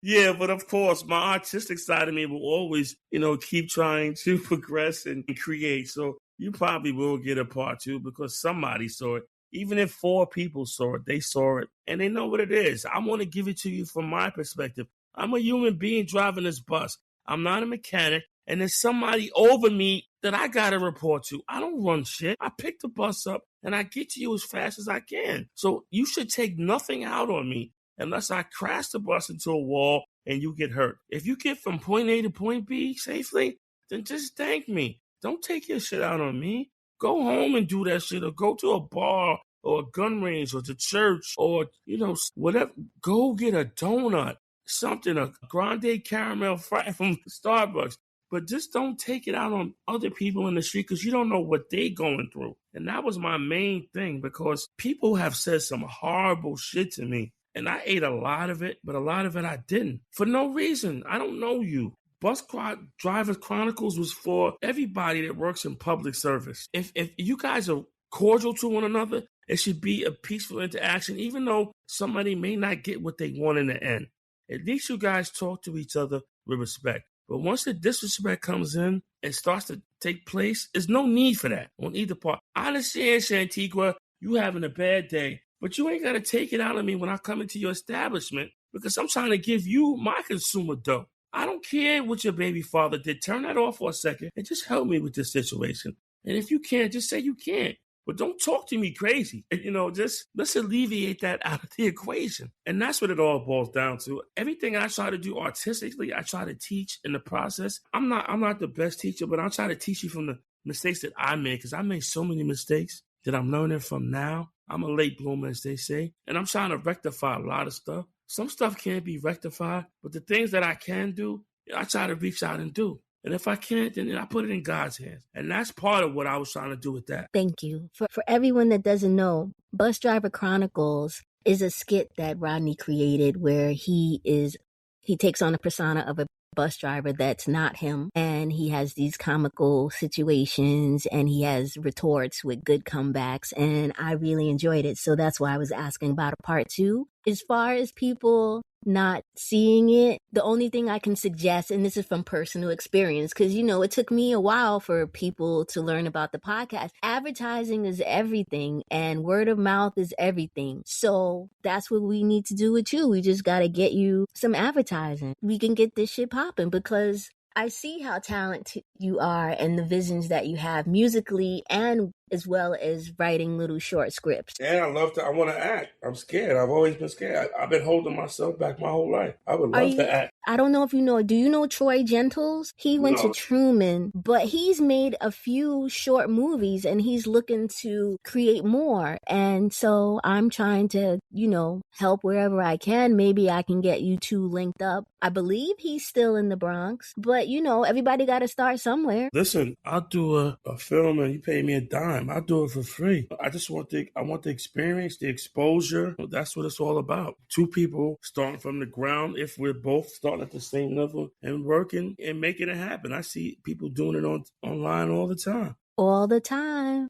Yeah, but of course, my artistic side of me will always, keep trying to progress and create. So you probably will get a part 2 because somebody saw it. Even if 4 people saw it, they saw it and they know what it is. I want to give it to you from my perspective. I'm a human being driving this bus. I'm not a mechanic. And there's somebody over me that I got to report to. I don't run shit. I pick the bus up and I get to you as fast as I can. So you should take nothing out on me unless I crash the bus into a wall and you get hurt. If you get from point A to point B safely, then just thank me. Don't take your shit out on me. Go home and do that shit, or go to a bar or a gun range or to church or, whatever. Go get a donut, something, a grande caramel fry from Starbucks. But just don't take it out on other people in the street because you don't know what they're going through. And that was my main thing, because people have said some horrible shit to me. And I ate a lot of it, but a lot of it I didn't. For no reason. I don't know you. Bus Driver Chronicles was for everybody that works in public service. If you guys are cordial to one another, it should be a peaceful interaction, even though somebody may not get what they want in the end. At least you guys talk to each other with respect. But once the disrespect comes in and starts to take place, there's no need for that on either part. I understand, Shantigua, you having a bad day, but you ain't got to take it out on me when I come into your establishment, because I'm trying to give you my consumer dough. I don't care what your baby father did. Turn that off for a second and just help me with this situation. And if you can't, just say you can't. But don't talk to me crazy. Just let's alleviate that out of the equation. And that's what it all boils down to. Everything I try to do artistically, I try to teach in the process. I'm not the best teacher, but I'll try to teach you from the mistakes that I made, because I made so many mistakes that I'm learning from now. I'm a late bloomer, as they say, and I'm trying to rectify a lot of stuff. Some stuff can't be rectified, but the things that I can do, I try to reach out and do. And if I can't, then I put it in God's hands. And that's part of what I was trying to do with that. Thank you. For everyone that doesn't know, Bus Driver Chronicles is a skit that Rodney created where he takes on a persona of a bus driver that's not him, and he has these comical situations and he has retorts with good comebacks, and I really enjoyed it. So that's why I was asking about a part 2. As far as people not seeing it, the only thing I can suggest, and this is from personal experience, because it took me a while for people to learn about the podcast. Advertising is everything, and word of mouth is everything. So that's what we need to do with you. We just got to get you some advertising. We can get this shit popping, because I see how talented you are and the visions that you have musically, and as well as writing little short scripts. And I want to act. I'm scared. I've always been scared. I've been holding myself back my whole life. I would love to act. I don't know if you know, do you know Troy Gentles? He went to Truman, but he's made a few short movies and he's looking to create more. And so I'm trying to, help wherever I can. Maybe I can get you two linked up. I believe he's still in the Bronx, but everybody got to start somewhere. Listen, I'll do a film and you pay me a dime. I'll do it for free. I want the experience, the exposure. That's what it's all about. 2 people starting from the ground, if we're both starting at the same level and working and making it happen. I see people doing it online all the time. All the time.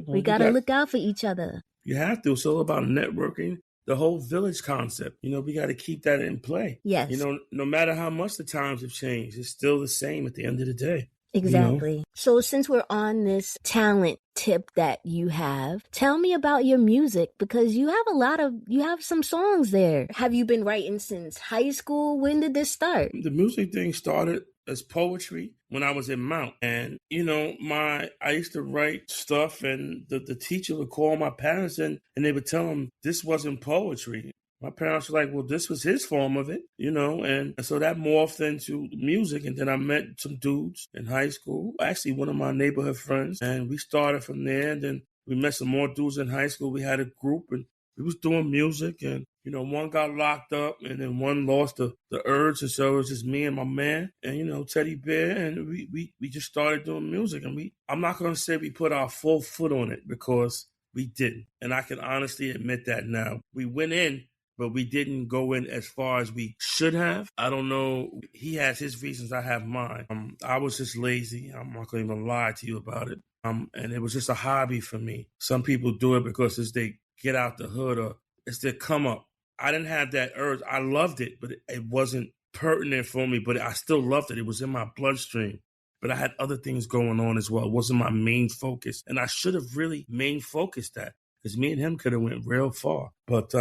We got to look out for each other. You have to. It's all about networking. The whole village concept, we got to keep that in play. Yes. No matter how much the times have changed, it's still the same at the end of the day. Exactly. So since we're on this talent tip that you have, tell me about your music, because you have some songs there. Have you been writing since high school? When did this start? The music thing started as poetry when I was in Mount. And, I used to write stuff, and the teacher would call my parents and they would tell them this wasn't poetry. My parents were like, well, this was his form of it, and so that morphed into music. And then I met some dudes in high school, actually one of my neighborhood friends, and we started from there. And then we met some more dudes in high school. We had a group and we was doing music, and, one got locked up and then one lost the urge. And so it was just me and my man and, Teddy Bear. And we just started doing music, and I'm not going to say we put our full foot on it, because we didn't. And I can honestly admit that now. We went in but we didn't go in as far as we should have. I don't know. He has his reasons. I have mine. I was just lazy. I'm not going to even lie to you about it. And it was just a hobby for me. Some people do it because as they get out the hood or it's their come up. I didn't have that urge. I loved it, but it wasn't pertinent for me, but I still loved it. It was in my bloodstream. But I had other things going on as well. It wasn't my main focus. And I should have really main focused that because me and him could have went real far. But,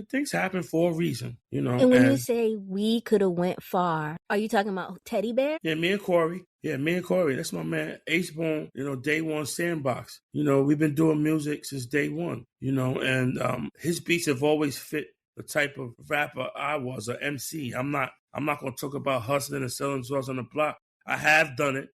things happen for a reason, And when you say we could have went far, are you talking about Teddy Bear? Yeah, me and Corey. That's my man. H-Bone, Day One Sandbox. We've been doing music since day one, and his beats have always fit the type of rapper I was, a MC. I'm not going to talk about hustling and selling drugs on the block. I have done it,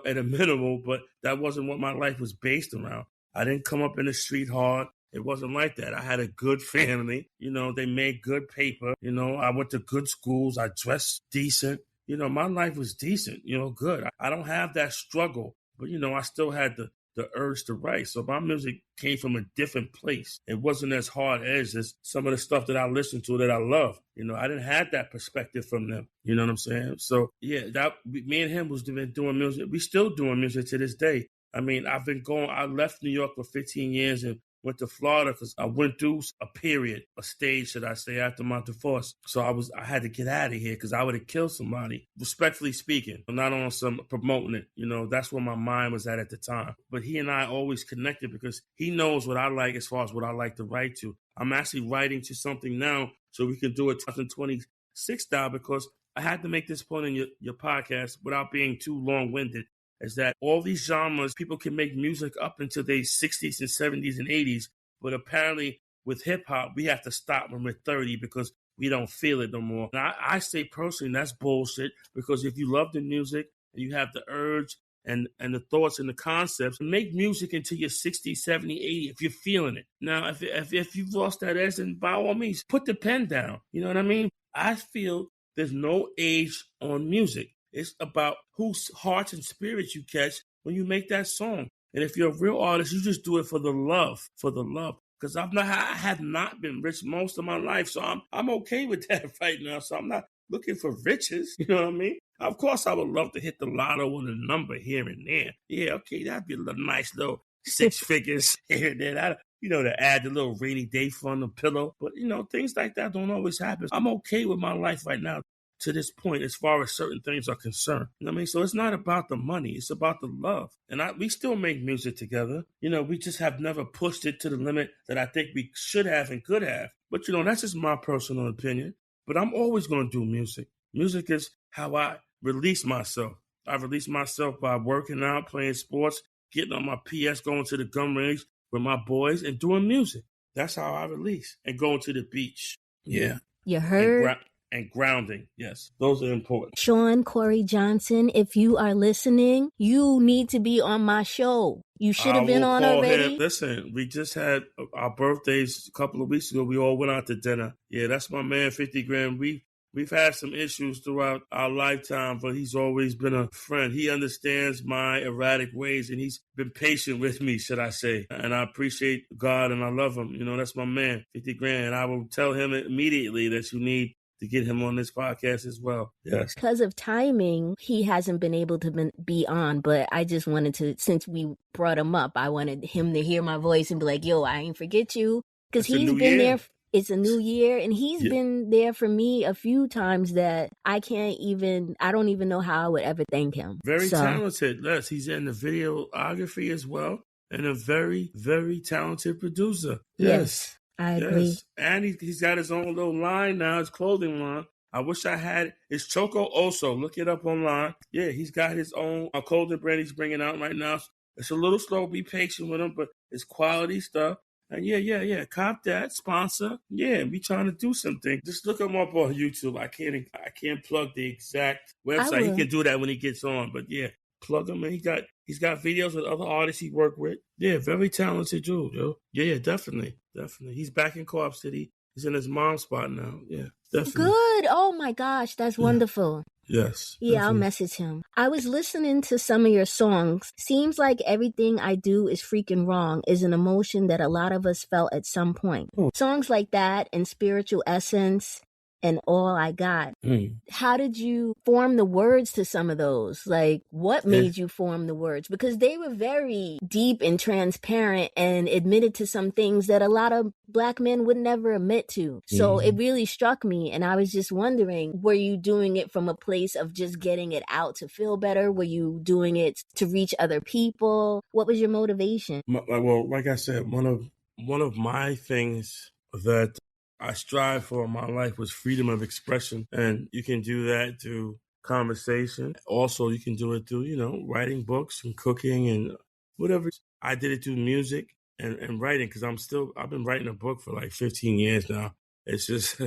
at a minimal, but that wasn't what my life was based around. I didn't come up in the street hard. It wasn't like that. I had a good family. They made good paper. I went to good schools. I dressed decent. My life was decent, good. I don't have that struggle, but, I still had the urge to write. So my music came from a different place. It wasn't as hard as some of the stuff that I listened to that I love. I didn't have that perspective from them. You know what I'm saying? So, yeah, me and him was doing music. We still doing music to this day. I mean, I left New York for 15 years and went to Florida because I went through a stage, should I say, after my divorce. So I had to get out of here because I would have killed somebody, respectfully speaking, not on some promoting it. That's where my mind was at the time. But he and I always connected because he knows what I like as far as what I like to write to. I'm actually writing to something now so we can do it 2026 style because I had to make this point in your podcast without being too long-winded. Is that all these genres, people can make music up into their 60s and 70s and 80s, but apparently with hip-hop, we have to stop when we're 30 because we don't feel it no more. And I say personally, that's bullshit, because if you love the music and you have the urge and the thoughts and the concepts, make music until you're 60, 70, 80 if you're feeling it. Now, if you've lost that edge, then by all means, put the pen down. You know what I mean? I feel there's no age on music. It's about whose hearts and spirits you catch when you make that song. And if you're a real artist, you just do it for the love. Because I have not been rich most of my life, so I'm okay with that right now. So I'm not looking for riches. You know what I mean? Of course, I would love to hit the lotto with a number here and there. Yeah, okay, that'd be a little nice little 6 figures here and there. To add the little rainy day fund, the pillow. But, things like that don't always happen. I'm okay with my life right now to this point as far as certain things are concerned. You know what I mean? So it's not about the money. It's about the love. And we still make music together. We just have never pushed it to the limit that I think we should have and could have. But, that's just my personal opinion. But I'm always going to do music. Music is how I release myself. I release myself by working out, playing sports, getting on my PS, going to the gun range with my boys and doing music. That's how I release. And going to the beach. Yeah. You heard? And grounding. Yes, those are important. Sean Corey Johnson, if you are listening, you need to be on my show. You should have been on already. Listen, we just had our birthdays a couple of weeks ago. We all went out to dinner. Yeah, that's my man, 50 Grand. We've had some issues throughout our lifetime, but he's always been a friend. He understands my erratic ways, and he's been patient with me, should I say. And I appreciate God, and I love him. That's my man, 50 Grand. And I will tell him immediately that you need to get him on this podcast as well. Yes. Because of timing, he hasn't been able to be on, but I just wanted to, since we brought him up, I wanted him to hear my voice and be like, yo, I ain't forget you. Because he's been there. It's a new year, and he's been there for me a few times that I don't even know how I would ever thank him. Very talented. Yes, he's in the videography as well, and a very, very talented producer. Yes. I agree. Yes. And he's got his own little line now, his clothing line. I wish I had his Choco Oso. Look it up online. Yeah, he's got his own clothing brand he's bringing out right now. It's a little slow. Be patient with him, but it's quality stuff. And yeah. Cop that, sponsor. Yeah, we trying to do something. Just look him up on YouTube. I can't plug the exact website. He can do that when he gets on. But yeah, plug him. And he's got videos with other artists he worked with. Yeah, very talented dude, yo. Yeah, definitely. He's back in Co-op City. He's in his mom's spot now. Yeah, definitely. Good. Oh my gosh, that's wonderful. Yes. Yeah, I'll Definitely. message him. I was listening to some of your songs. Seems like everything I do is freaking wrong is an emotion that a lot of us felt at some point. Oh. Songs like that and Spiritual Essence and All I Got. How did you form the words to some of those? Like, what made you form the words? Because they were very deep and transparent and admitted to some things that a lot of Black men would never admit to. So it really struck me. And I was just wondering, were you doing it from a place of just getting it out to feel better? Were you doing it to reach other people? What was your motivation? Well, like I said, one of my things that I strive for in my life was freedom of expression. And you can do that through conversation. Also, you can do it through, writing books and cooking and whatever. I did it through music and writing because I've been writing a book for like 15 years now. It's just,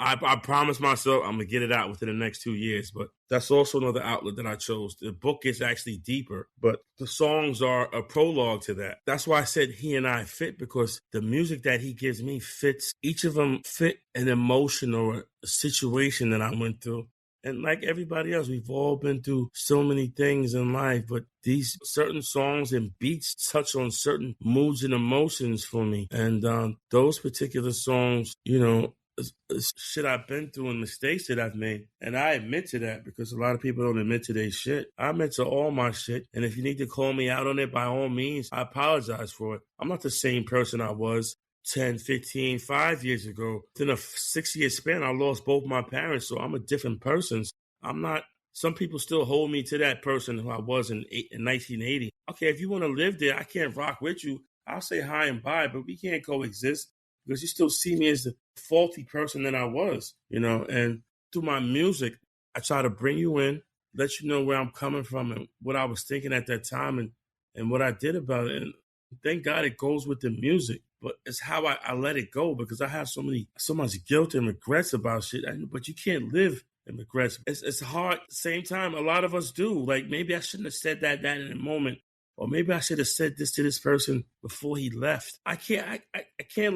I promised myself I'm going to get it out within the next 2 years, but that's also another outlet that I chose. The book is actually deeper, but the songs are a prologue to that. That's why I said he and I fit, because the music that he gives me fits. Each of them fit an emotion or a situation that I went through. And like everybody else, we've all been through so many things in life, but these certain songs and beats touch on certain moods and emotions for me. And those particular songs, shit I've been through and mistakes that I've made. And I admit to that because a lot of people don't admit to their shit. I admit to all my shit. And if you need to call me out on it, by all means, I apologize for it. I'm not the same person I was 10, 15, 5 years ago. Within a 6-year span, I lost both my parents, so I'm a different person. I'm not, some people still hold me to that person who I was in 1980. Okay, if you want to live there, I can't rock with you. I'll say hi and bye, but we can't coexist because you still see me as the faulty person that I was, and through my music, I try to bring you in, let you know where I'm coming from and what I was thinking at that time and what I did about it. And thank God it goes with the music, but it's how I let it go because I have so much guilt and regrets about shit. But you can't live in regrets. It's hard. At the same time, a lot of us do. Like maybe I shouldn't have said that in a moment. Or maybe I should have said this to this person before he left. I can't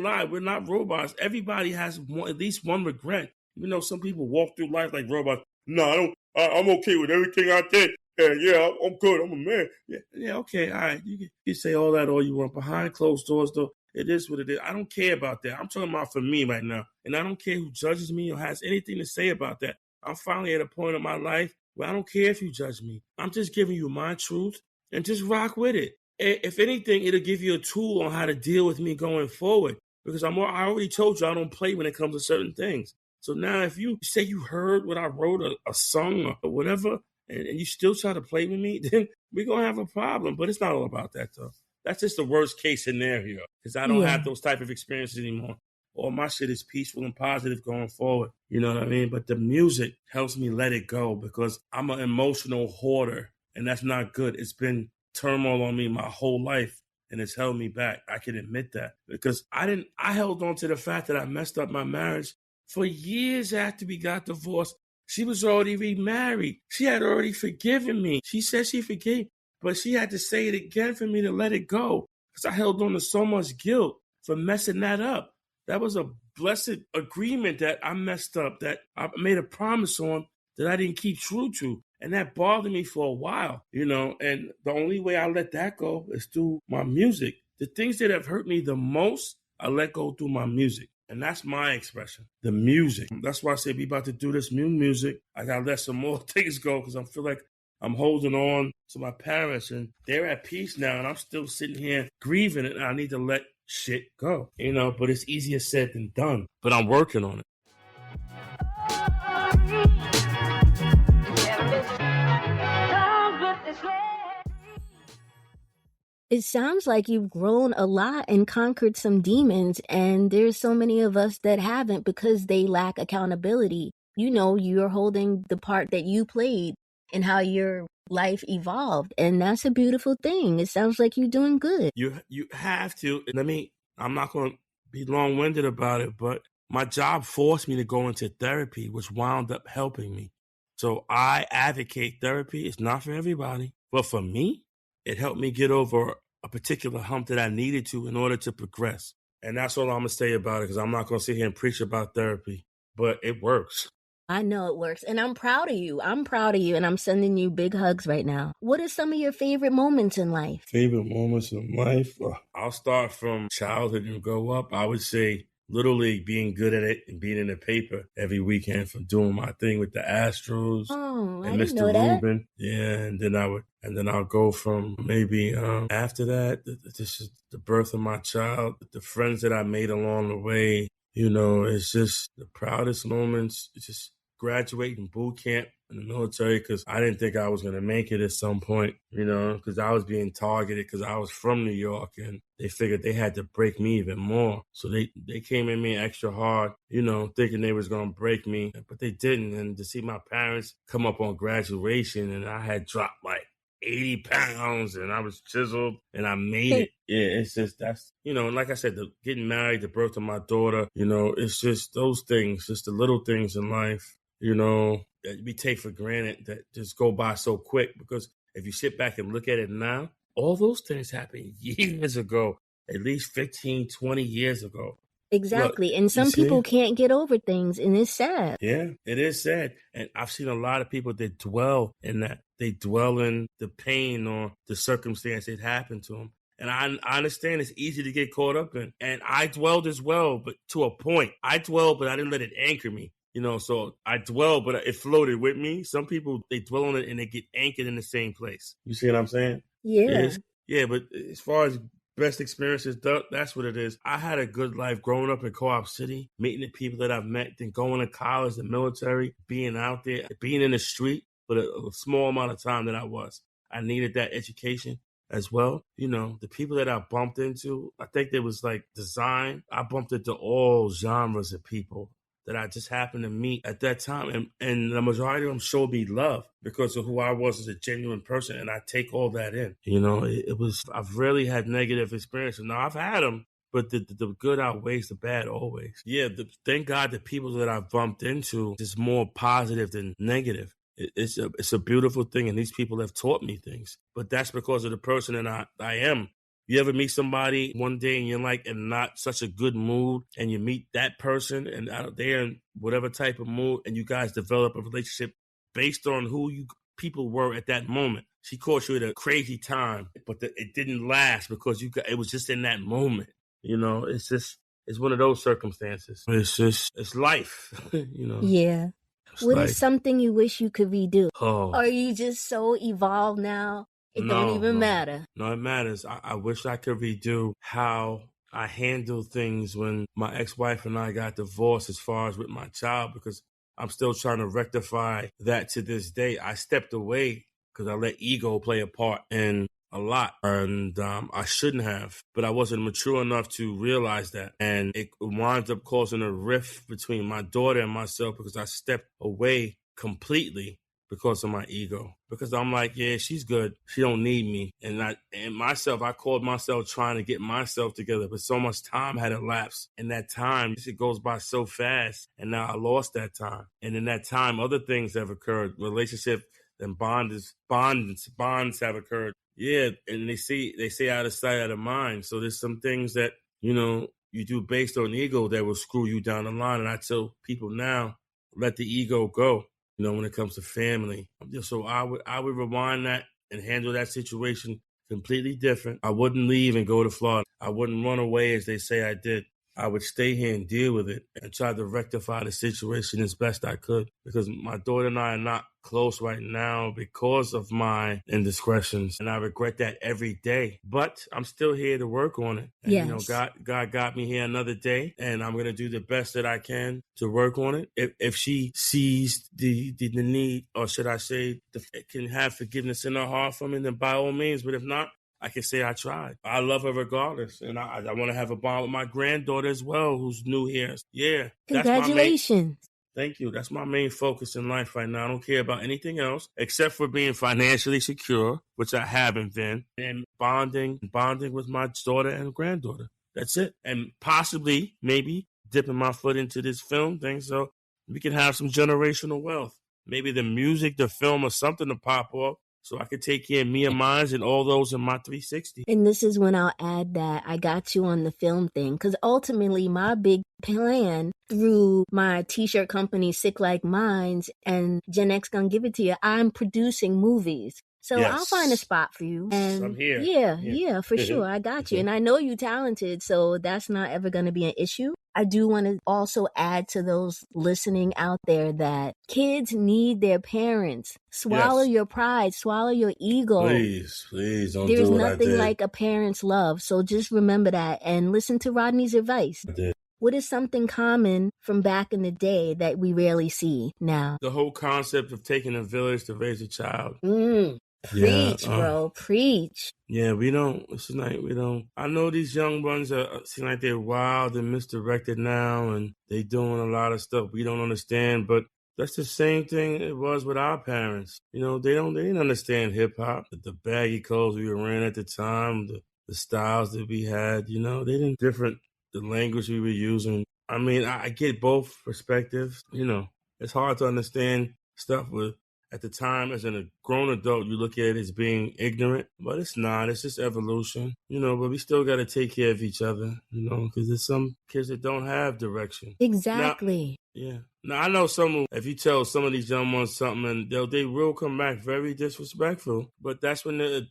lie. We're not robots. Everybody has at least one regret. Even though some people walk through life like robots. No, I don't. I'm okay with everything I did. Yeah, I'm good. I'm a man. Yeah, okay, all right. You say all that all you want. Behind closed doors, though, it is what it is. I don't care about that. I'm talking about for me right now. And I don't care who judges me or has anything to say about that. I'm finally at a point in my life where I don't care if you judge me. I'm just giving you my truth. And just rock with it. If anything, it'll give you a tool on how to deal with me going forward. Because I already told you I don't play when it comes to certain things. So now if you say you heard what I wrote, a song or whatever, and you still try to play with me, then we're going to have a problem. But it's not all about that, though. That's just the worst case scenario. Because I don't have those type of experiences anymore. All my shit is peaceful and positive going forward. You know what I mean? But the music helps me let it go because I'm an emotional hoarder. And that's not good. It's been turmoil on me my whole life, and it's held me back. I can admit that because I held on to the fact that I messed up my marriage for years after we got divorced. She was already remarried. She had already forgiven me. She said she forgave, but she had to say it again for me to let it go because I held on to so much guilt for messing that up. That was a blessed agreement that I messed up, that I made a promise on that I didn't keep true to. And that bothered me for a while, and the only way I let that go is through my music. The things that have hurt me the most, I let go through my music. And that's my expression, the music. That's why I say we about to do this new music. I got to let some more things go because I feel like I'm holding on to my parents and they're at peace now. And I'm still sitting here grieving it. And I need to let shit go, but it's easier said than done. But I'm working on it. It sounds like you've grown a lot and conquered some demons, and there's so many of us that haven't because they lack accountability. You're holding the part that you played and how your life evolved, and that's a beautiful thing. It sounds like you're doing good. You have to. I'm not going to be long-winded about it, but my job forced me to go into therapy, which wound up helping me. So I advocate therapy. It's not for everybody, but for me, it helped me get over a particular hump that I needed to in order to progress. And that's all I'm going to say about it because I'm not going to sit here and preach about therapy, but it works. I know it works. And I'm proud of you. I'm proud of you. And I'm sending you big hugs right now. What are some of your favorite moments in life? Favorite moments in life? I'll start from childhood and go up. I would say Little League, being good at it and being in the paper every weekend for doing my thing with the Astros I and didn't Mr. know that. Rubin. Yeah, and then I'll go from maybe after that. This is the birth of my child, the friends that I made along the way. You know, it's just the proudest moments. It's just graduating boot camp in the military, because I didn't think I was going to make it at some point, you know, because I was being targeted because I was from New York, and they figured they had to break me even more. So they came at me extra hard, you know, thinking they was going to break me, but they didn't. And to see my parents come up on graduation and I had dropped like 80 pounds and I was chiseled and I made it. Yeah, it's just, that's, you know, and like I said, getting married, the birth of my daughter, you know, it's just those things, just the little things in life, you know, that we take for granted that just go by so quick. Because if you sit back and look at it now, all those things happened years ago, at least 15, 20 years ago. Exactly. Look, and some people can't get over things, and it's sad. Yeah, it is sad. And I've seen a lot of people that dwell in that. They dwell in the pain or the circumstance that happened to them. And I understand it's easy to get caught up in. And I dwelled as well, but to a point. I dwelled, but I didn't let it anchor me. You know, so I dwell, but it floated with me. Some people, they dwell on it and they get anchored in the same place. You see what I'm saying? Yeah. Yeah, but as far as best experiences, that's what it is. I had a good life growing up in Co-op City, meeting the people that I've met, then going to college, the military, being out there, being in the street for a small amount of time that I was. I needed that education as well. You know, the people that I bumped into, I think there was like design. I bumped into all genres of people that I just happened to meet at that time. And the majority of them showed me love because of who I was as a genuine person. And I take all that in. You know, it was, I've rarely had negative experiences. Now, I've had them, but the good outweighs the bad always. Yeah, thank God the people that I've bumped into is more positive than negative. It's a beautiful thing, and these people have taught me things. But that's because of the person that I am. You ever meet somebody one day and you're like in not such a good mood, and you meet that person and they're in whatever type of mood, and you guys develop a relationship based on who you people were at that moment. She caught you at a crazy time, but it didn't last because it was just in that moment. You know, it's one of those circumstances. It's life, you know. Yeah. What is something you wish you could redo? Oh. Are you just so evolved now? It don't even matter. No, it matters. I wish I could redo how I handled things when my ex-wife and I got divorced as far as with my child, because I'm still trying to rectify that to this day. I stepped away because I let ego play a part in a lot, and I shouldn't have, but I wasn't mature enough to realize that, and it winds up causing a rift between my daughter and myself because I stepped away completely because of my ego. Because I'm like, yeah, she's good. She don't need me. And I called myself trying to get myself together, but so much time had elapsed. And that time, it goes by so fast. And now I lost that time. And in that time, other things have occurred. Relationship and bonds have occurred. Yeah, and they say out of sight, out of mind. So there's some things that, you know, you do based on ego that will screw you down the line. And I tell people now, let the ego go. You know, when it comes to family. So I would rewind that and handle that situation completely different. I wouldn't leave and go to Florida. I wouldn't run away as they say I did. I would stay here and deal with it and try to rectify the situation as best I could, because my daughter and I are not close right now because of my indiscretions, and I regret that every day. But I'm still here to work on it. And, yes. You know, God got me here another day, and I'm going to do the best that I can to work on it. If she sees the need, or should I say, can have forgiveness in her heart for me, then by all means. But if not, I can say I tried. I love her regardless. And I want to have a bond with my granddaughter as well, who's new here. Yeah. Congratulations. Thank you. That's my main focus in life right now. I don't care about anything else except for being financially secure, which I haven't been, and bonding with my daughter and granddaughter. That's it. And possibly, maybe, dipping my foot into this film thing so we can have some generational wealth. Maybe the music, the film, or something to pop off so I could take care of me and mine and all those in my 360. And this is when I'll add that I got you on the film thing, because ultimately my big plan through my t-shirt company, Sick Like Minds, and Gen X Gonna Give It To You, I'm producing movies. So I'll find a spot for you. And I'm here. Yeah, for sure. I got you. And I know you're talented, so that's not ever going to be an issue. I do want to also add to those listening out there that kids need their parents. Swallow your pride, swallow your ego. Please don't There's do what I nothing did. like a parent's love. So just remember that and listen to Rodney's advice. I did. What is something common from back in the day that we rarely see now? The whole concept of taking a village to raise a child. Preach, bro. Preach. Yeah, we don't. I know these young ones seem like they're wild and misdirected now, and they doing a lot of stuff we don't understand. But that's the same thing it was with our parents. They didn't understand hip hop, the baggy clothes we were wearing at the time, the styles that we had. They didn't different the language we were using. I mean, I get both perspectives. It's hard to understand stuff at the time, as a grown adult, you look at it as being ignorant, but it's not. It's just evolution, but we still got to take care of each other, because there's some kids that don't have direction. Exactly. Now, I know if you tell some of these young ones something, and they will come back very disrespectful, but that's when the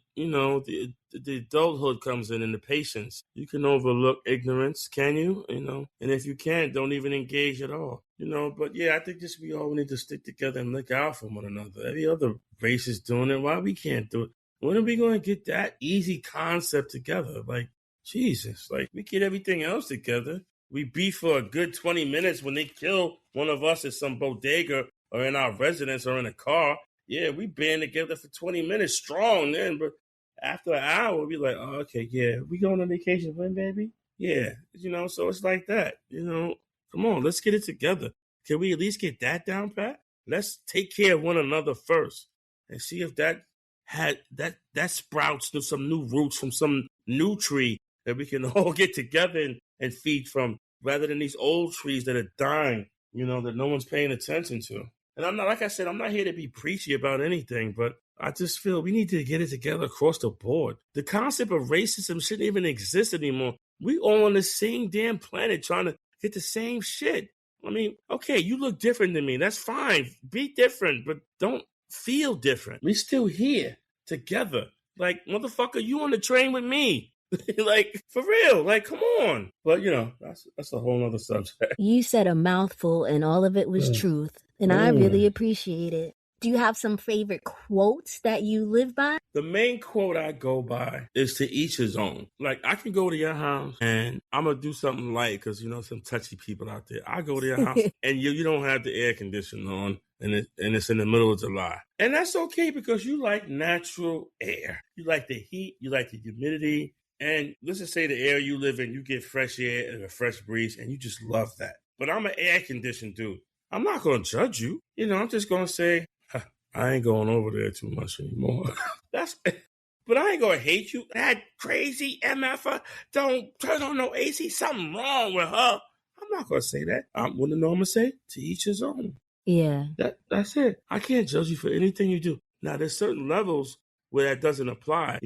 adulthood comes in and the patience. You can overlook ignorance, can you? And if you can't, don't even engage at all. But yeah, I think we all need to stick together and look out for one another. Every other race is doing it. Why we can't do it? When are we going to get that easy concept together? Like, Jesus, we get everything else together. We beef for a good 20 minutes when they kill one of us at some bodega or in our residence or in a car. Yeah, we band together for 20 minutes strong then, but after an hour, we like, oh, okay, yeah, we going on vacation when, baby? Yeah, so it's like that, Come on, let's get it together. Can we at least get that down pat? Let's take care of one another first and see if that sprouts some new roots from some new tree that we can all get together and feed from, rather than these old trees that are dying, that no one's paying attention to. And I'm not here to be preachy about anything, but I just feel we need to get it together across the board. The concept of racism shouldn't even exist anymore. We all on the same damn planet trying to get the same shit. I mean, okay, you look different than me. That's fine. Be different, but don't feel different. We still here together. Like, motherfucker, you on the train with me. For real, come on. But, that's a whole other subject. You said a mouthful and all of it was truth. And I really appreciate it. Do you have some favorite quotes that you live by? The main quote I go by is to each his own. I can go to your house and I'm going to do something light because, some touchy people out there. I go to your house and you don't have the air conditioner on and it's in the middle of July. And that's okay because you like natural air. You like the heat. You like the humidity. And let's just say the air you live in, you get fresh air and a fresh breeze and you just love that. But I'm an air conditioned dude. I'm not going to judge you. I'm just going to say, I ain't going over there too much anymore. But I ain't going to hate you. That crazy MFer don't turn on no AC. Something wrong with her. I'm not going to say that. What the Norman say? To each his own. Yeah. That's it. I can't judge you for anything you do. Now, there's certain levels where that doesn't apply,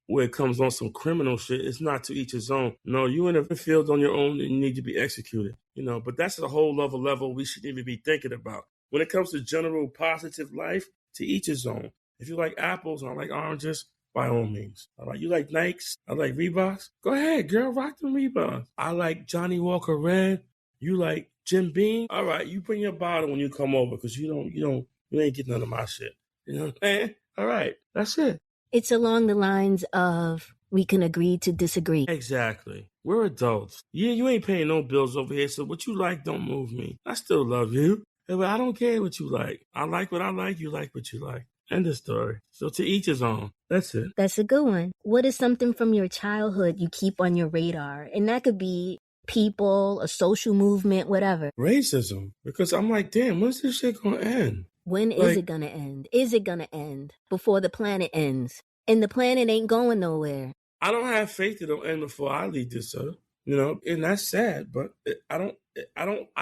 where it comes on some criminal shit. It's not to each his own. No, you in the field on your own and you need to be executed, but that's a whole other level we shouldn't even be thinking about. When it comes to general positive life, to each his own. If you like apples and I like oranges, by all means. You like Nikes, I like Reeboks. Go ahead, girl, rock them Reeboks. I like Johnny Walker Red. You like Jim Beam. All right, you bring your bottle when you come over because you ain't getting none of my shit. You know what I'm saying? All right, that's it. It's along the lines of we can agree to disagree. Exactly. We're adults. You ain't paying no bills over here, so what you like don't move me. I still love you. But I don't care what you like. I like what I like. You like what you like. End of story. So to each his own. That's it. That's a good one. What is something from your childhood you keep on your radar? And that could be people, a social movement, whatever. Racism. Because I'm like, damn, when's this shit going to end? When is it going to end? Is it going to end before the planet ends? And the planet ain't going nowhere. I don't have faith it'll end before I leave this earth. And that's sad, but I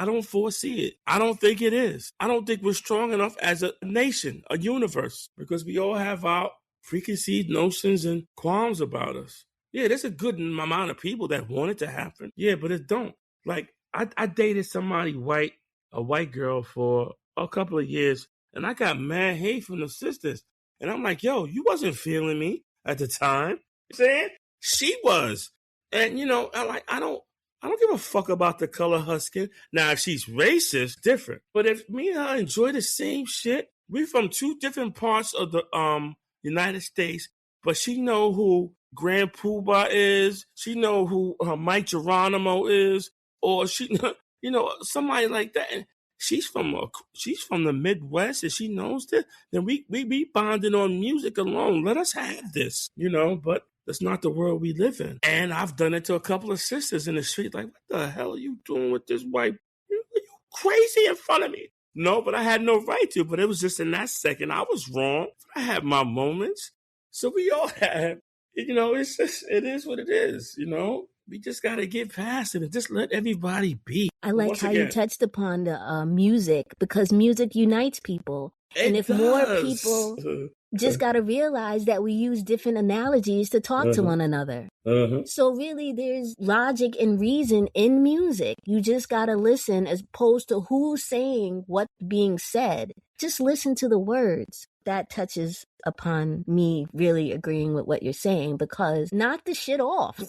don't foresee it. I don't think it is. I don't think we're strong enough as a nation, a universe, because we all have our preconceived notions and qualms about us. Yeah, there's a good amount of people that want it to happen. Yeah, but it don't. Like, I dated a white girl for a couple of years, and I got mad hate from the sisters. And I'm like, yo, you wasn't feeling me at the time. You know what I'm saying? She was. And, I don't give a fuck about the color of her skin. Now, if she's racist, different. But if me and her enjoy the same shit, we from two different parts of the United States, but she know who Grand Poobah is. She know who Mike Geronimo is, or she, somebody like that. And she's from the Midwest, and she knows this. Then we be bonding on music alone. Let us have this, But that's not the world we live in. And I've done it to a couple of sisters in the street. Like, what the hell are you doing with this white? Are you crazy in front of me? No, but I had no right to. But it was just in that second I was wrong. I had my moments. So we all have, it is what it is, We just got to get past it and just let everybody be. I like how you touched upon the music, because music unites people. And if more people just got to realize that we use different analogies to talk to one another. So really, there's logic and reason in music. You just got to listen, as opposed to who's saying what's being said. Just listen to the words. That touches upon me really agreeing with what you're saying, because knock the shit off.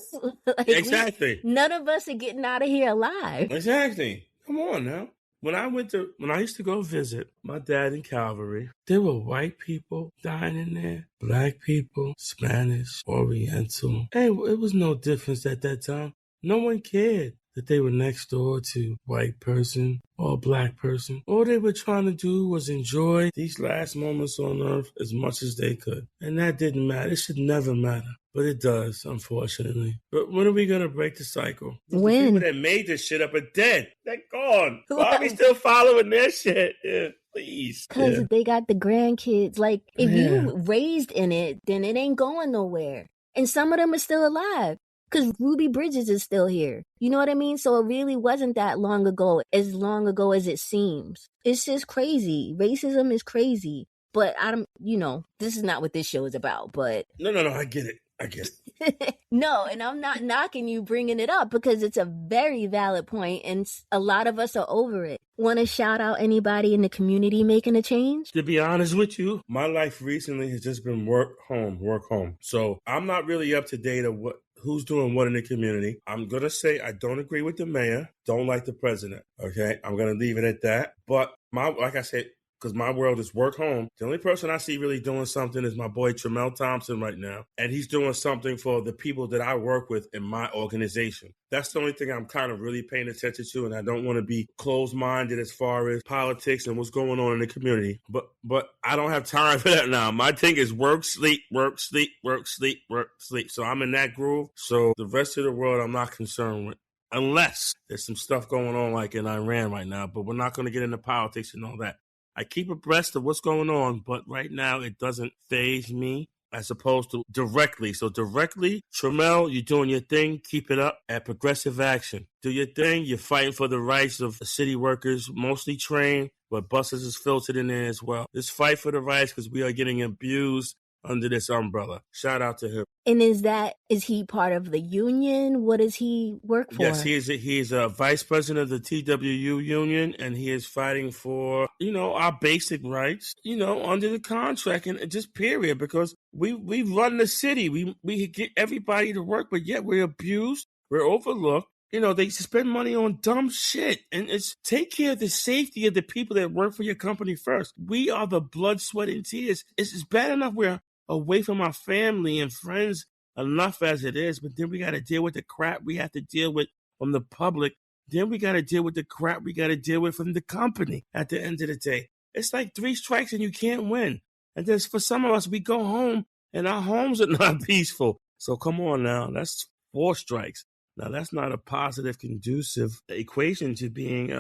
Exactly. None of us are getting out of here alive. Exactly. Come on now. When I used to go visit my dad in Calvary, there were white people dying in there, black people, Spanish, Oriental. And it was no difference at that time. No one cared that they were next door to white person or black person. All they were trying to do was enjoy these last moments on earth as much as they could. And that didn't matter. It should never matter. But it does, unfortunately. But when are we going to break the cycle? When? The people that made this shit up are dead. They're gone. Why are we still following their shit? Yeah, please. Because they got the grandkids. Like, if you raised in it, then it ain't going nowhere. And some of them are still alive. Because Ruby Bridges is still here. You know what I mean? So it really wasn't that long ago as it seems. It's just crazy. Racism is crazy. But this is not what this show is about, but... No, I get it. No, and I'm not knocking you bringing it up, because it's a very valid point, and a lot of us are over it. Want to shout out anybody in the community making a change? To be honest with you, my life recently has just been work, home. So I'm not really up to date of who's doing what in the community. I'm going to say I don't agree with the mayor, don't like the president, okay? I'm going to leave it at that. But like I said, because my world is work home. The only person I see really doing something is my boy Tremel Thompson right now. And he's doing something for the people that I work with in my organization. That's the only thing I'm kind of really paying attention to. And I don't want to be closed-minded as far as politics and what's going on in the community. But I don't have time for that now. My thing is work, sleep, work, sleep, work, sleep, work, sleep. So I'm in that groove. So the rest of the world I'm not concerned with. Unless there's some stuff going on like in Iran right now. But we're not going to get into politics and all that. I keep abreast of what's going on, but right now it doesn't faze me as opposed to directly. So directly, Tremel, you're doing your thing. Keep it up at Progressive Action. Do your thing. You're fighting for the rights of city workers, mostly trained, but buses is filtered in there as well. Just fight for the rights, because we are getting abused under this umbrella. Shout out to him. And is he part of the union? What does he work for? Yes, he is a vice president of the TWU union, and he is fighting for, our basic rights, under the contract, and just period, because we run the city. We get everybody to work, but yet we're abused, we're overlooked. They spend money on dumb shit, and it's take care of the safety of the people that work for your company first. We are the blood, sweat, and tears. It's bad enough we're away from our family and friends enough as it is, but then we got to deal with the crap we have to deal with from the public. Then we got to deal with the crap we got to deal with from the company at the end of the day. It's like 3 strikes and you can't win. And then for some of us, we go home and our homes are not peaceful. So come on now, that's 4 strikes. Now that's not a positive, conducive equation to being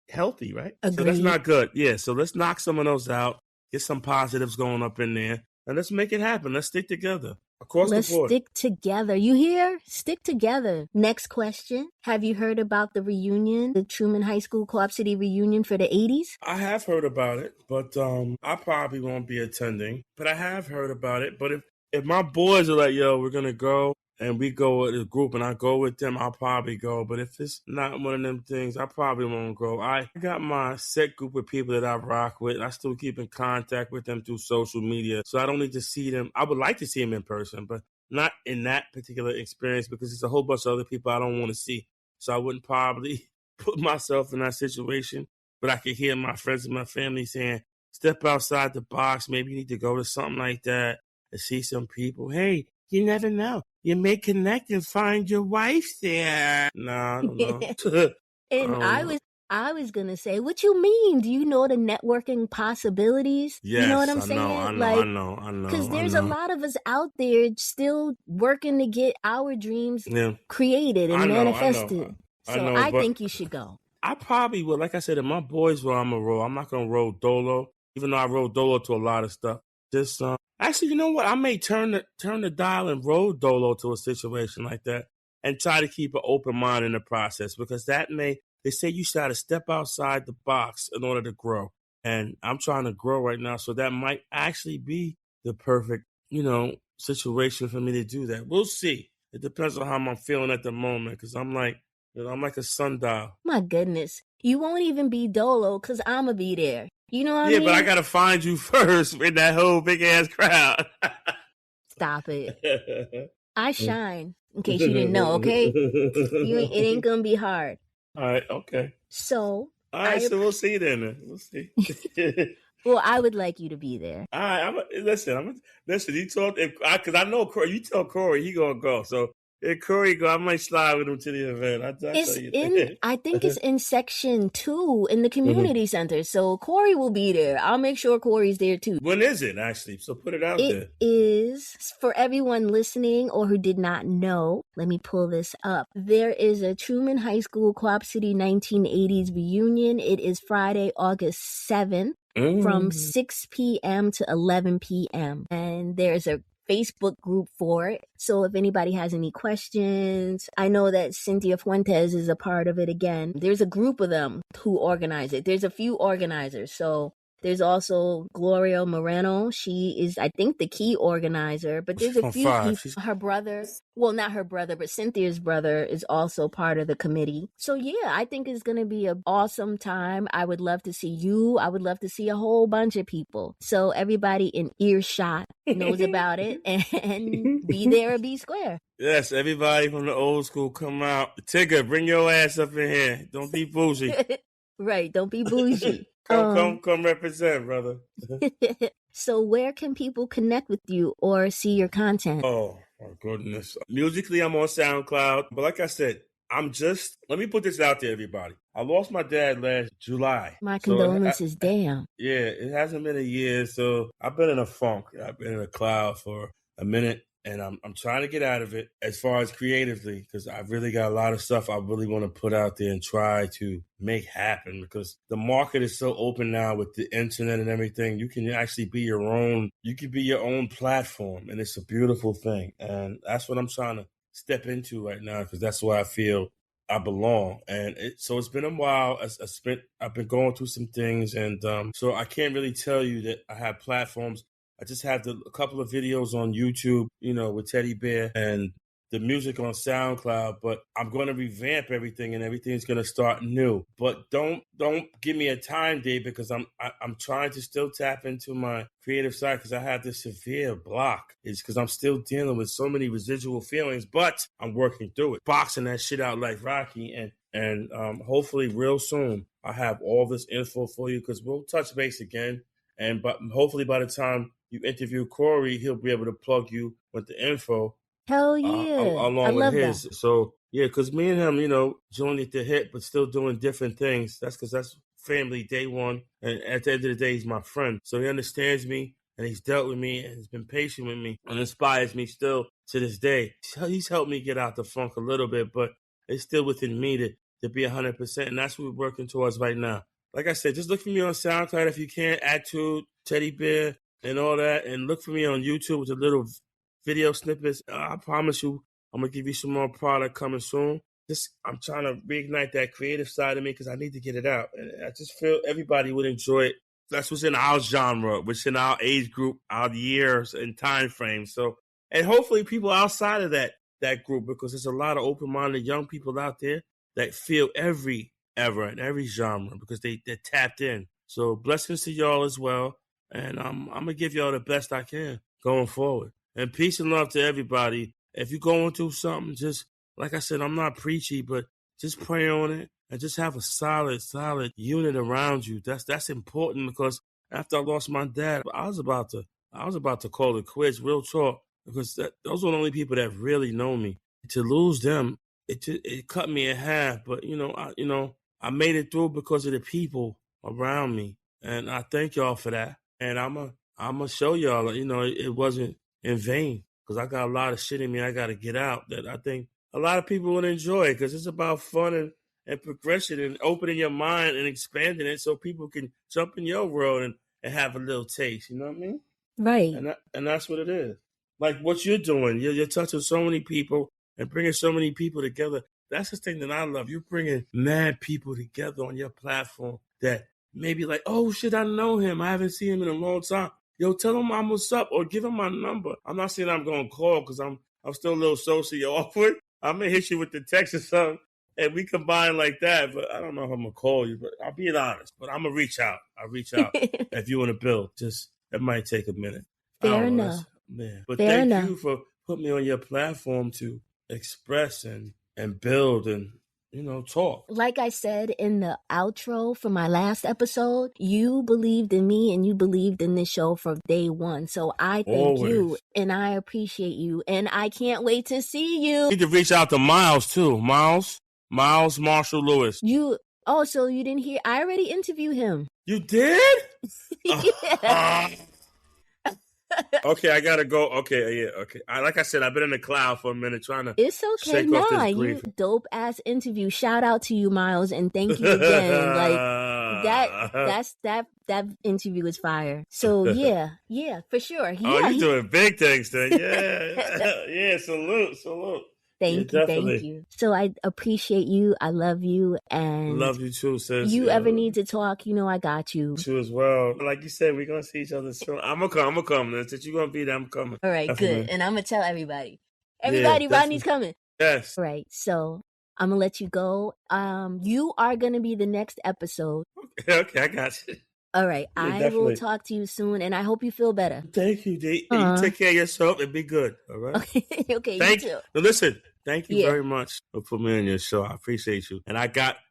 healthy, right? Agreed. So that's not good. Yeah, so let's knock some of those out, get some positives going up in there. And let's make it happen. Let's stick together. across the Let's board. stick together. You hear? Stick together. Next question. Have you heard about the reunion, the Truman High School Co-op City reunion for the 80s? I have heard about it, but I probably won't be attending. But I have heard about it. But if my boys are like, yo, we're gonna go, and we go with a group and I go with them, I'll probably go. But if it's not one of them things, I probably won't go. I got my set group of people that I rock with. I still keep in contact with them through social media. So I don't need to see them. I would like to see them in person, but not in that particular experience because there's a whole bunch of other people I don't want to see. So I wouldn't probably put myself in that situation. But I could hear my friends and my family saying, step outside the box. Maybe you need to go to something like that and see some people. Hey, you never know. You may connect and find your wife there. Nah, I don't know. And I was gonna say, what you mean? Do you know the networking possibilities? Yes, you know what I'm I saying? I know. Because there's a lot of us out there still working to get our dreams created and manifested. So I think you should go. I probably would. Like I said, if my boys were, I'm going to roll. I'm not going to roll dolo, even though I roll dolo to a lot of stuff. Just actually, you know what? I may turn the dial and roll dolo to a situation like that and try to keep an open mind in the process because they say you got to step outside the box in order to grow. And I'm trying to grow right now, so that might actually be the perfect, situation for me to do that. We'll see. It depends on how I'm feeling at the moment because I'm like a sundial. My goodness. You won't even be dolo because I'm going to be there. You know what I mean? Yeah, but I got to find you first in that whole big-ass crowd. Stop it. I shine, in case you didn't know, okay? It ain't going to be hard. All right, okay. So. All right, so we'll see then. We'll see. Well, I would like you to be there. All right, listen. You talk because I know Corey. You tell Corey he gonna go. So if Corey go, I might slide with him to the event. I think it's in section 2 in the community center. So Corey will be there. I'll make sure Corey's there too. When is it actually? So put it out there. It is for everyone listening or who did not know. Let me pull this up. There is a Truman High School Co-op City 1980s reunion. It is Friday, August 7th. From 6 p.m. to 11 p.m. And there's a Facebook group for it. So if anybody has any questions, I know that Cynthia Fuentes is a part of it again. There's a group of them who organize it. There's a few organizers. So there's also Gloria Moreno. She is, I think, the key organizer. But there's a few people. Her brother, well, not her brother, but Cynthia's brother is also part of the committee. So yeah, I think it's going to be an awesome time. I would love to see you. I would love to see a whole bunch of people. So everybody in earshot knows about it and be there or be square. Yes, everybody from the old school come out. Tigger, bring your ass up in here. Don't be bougie. Right, don't be bougie. Come represent, brother. So where can people connect with you or see your content? Oh, my goodness. Musically, I'm on SoundCloud. But like I said, let me put this out there, everybody. I lost my dad last July. My condolences, damn. Yeah, it hasn't been a year, so I've been in a funk. I've been in a cloud for a minute. And I'm trying to get out of it as far as creatively because I've really got a lot of stuff I really want to put out there and try to make happen because the market is so open now with the internet and everything. You can actually be your own platform, and it's a beautiful thing. And that's what I'm trying to step into right now because that's where I feel I belong. And so it's been a while. I've been going through some things, and so I can't really tell you that I have platforms. I just have a couple of videos on YouTube, with Teddy Bear and the music on SoundCloud, but I'm going to revamp everything and everything's going to start new. But don't give me a time date because I'm trying to still tap into my creative side because I have this severe block. It's because I'm still dealing with so many residual feelings, but I'm working through it, boxing that shit out like Rocky, and hopefully real soon I'll have all this info for you because we'll touch base again. But hopefully by the time you interview Corey, he'll be able to plug you with the info. Hell yeah. Along with his. That. So, yeah, because me and him, joined at the hip, but still doing different things. That's because that's family day one. And at the end of the day, he's my friend. So he understands me and he's dealt with me and he's been patient with me and inspires me still to this day. He's helped me get out the funk a little bit, but it's still within me to be 100%. And that's what we're working towards right now. Like I said, just look for me on SoundCloud if you can, Attitude, Teddy Bear, and all that. And look for me on YouTube with a little video snippets. I promise you, I'm going to give you some more product coming soon. I'm trying to reignite that creative side of me because I need to get it out. And I just feel everybody would enjoy it. That's what's in our genre, which in our age group, our years and time frame. So, and hopefully people outside of that group, because there's a lot of open-minded young people out there that feel every era and every genre because they're tapped in. So blessings to y'all as well. And I'm going to give y'all the best I can going forward. And peace and love to everybody. If you're going through something, just, like I said, I'm not preachy, but just pray on it and just have a solid unit around you. That's important because after I lost my dad, I was about to call it quits, real talk, because those were the only people that really know me. To lose them, it cut me in half. But I made it through because of the people around me, and I thank y'all for that. And I'm gonna show y'all, it wasn't in vain, because I got a lot of shit in me I got to get out that I think a lot of people would enjoy, because it's about fun and progression and opening your mind and expanding it so people can jump in your world and have a little taste. You know what I mean? Right. And that's what it is. Like what you're doing, you're touching so many people and bringing so many people together. That's the thing that I love. You're bringing mad people together on your platform that maybe like, oh shit, I know him. I haven't seen him in a long time. Yo, tell him I'm what's up or give him my number. I'm not saying I'm going to call because I'm still a little socially awkward. I'm going to hit you with the text or something and we combine like that. But I don't know if I'm going to call you, but I'll be honest. But I'm going to reach out. I'll reach out if you want to build. Just, it might take a minute. Fair enough. Man. But Fair thank enough. you for putting me on your platform to express and build and talk. Like I said in the outro for my last episode, you believed in me and you believed in this show from day one. So I thank you and I appreciate you and I can't wait to see you. You need to reach out to Miles too. Miles Marshall Lewis. So you didn't hear? I already interviewed him. You did? Yeah. Okay, I gotta go. Okay, yeah, okay. Like I said, I've been in the cloud for a minute trying to. It's okay. Shake off this grief. You dope ass interview. Shout out to you, Miles, and thank you again. That interview was fire. So yeah, for sure. Yeah, you're doing big things then. Yeah, salute. Thank you. So I appreciate you. I love you. And love you too, sis. You ever need to talk, I got you. You as well. Like you said, we're going to see each other soon. I'm going to come. Since you're going to be there, I'm coming. All right, definitely. Good. And I'm going to tell everybody. Rodney's coming. Yes. All right, so I'm going to let you go. You are going to be the next episode. Okay, I got you. All right, I will talk to you soon, and I hope you feel better. Thank you, D. You take care of yourself and be good, all right? Okay, you too. Now listen, thank you very much for putting me on your show. I appreciate you. And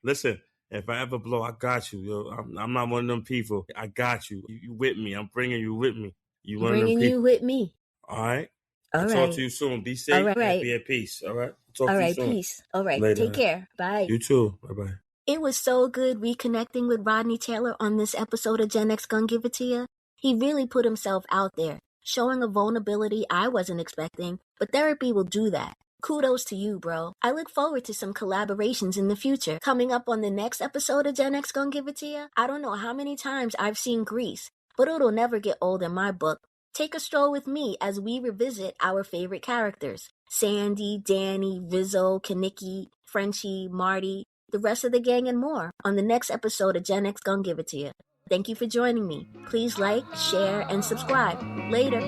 listen, if I ever blow, I got you, yo. I'm not one of them people. I got you. You with me. I'm bringing you with me. You one of them people. Bringing you with me. All right? I'll talk to you soon. Be safe and be at peace, all right? Talk to you soon. All right, peace. All right, later. Take care. Bye. You too. Bye-bye. It was so good reconnecting with Rodney Taylor on this episode of Gen X Gon' Give It To Ya. He really put himself out there, showing a vulnerability I wasn't expecting, but therapy will do that. Kudos to you, bro. I look forward to some collaborations in the future. Coming up on the next episode of Gen X Gon' Give It To Ya, I don't know how many times I've seen Grease, but it'll never get old in my book. Take a stroll with me as we revisit our favorite characters. Sandy, Danny, Rizzo, Kaneki, Frenchie, Marty, the rest of the gang and more on the next episode of Gen X Gon' Give It To Ya. Thank you for joining me. Please like, share, and subscribe. Later.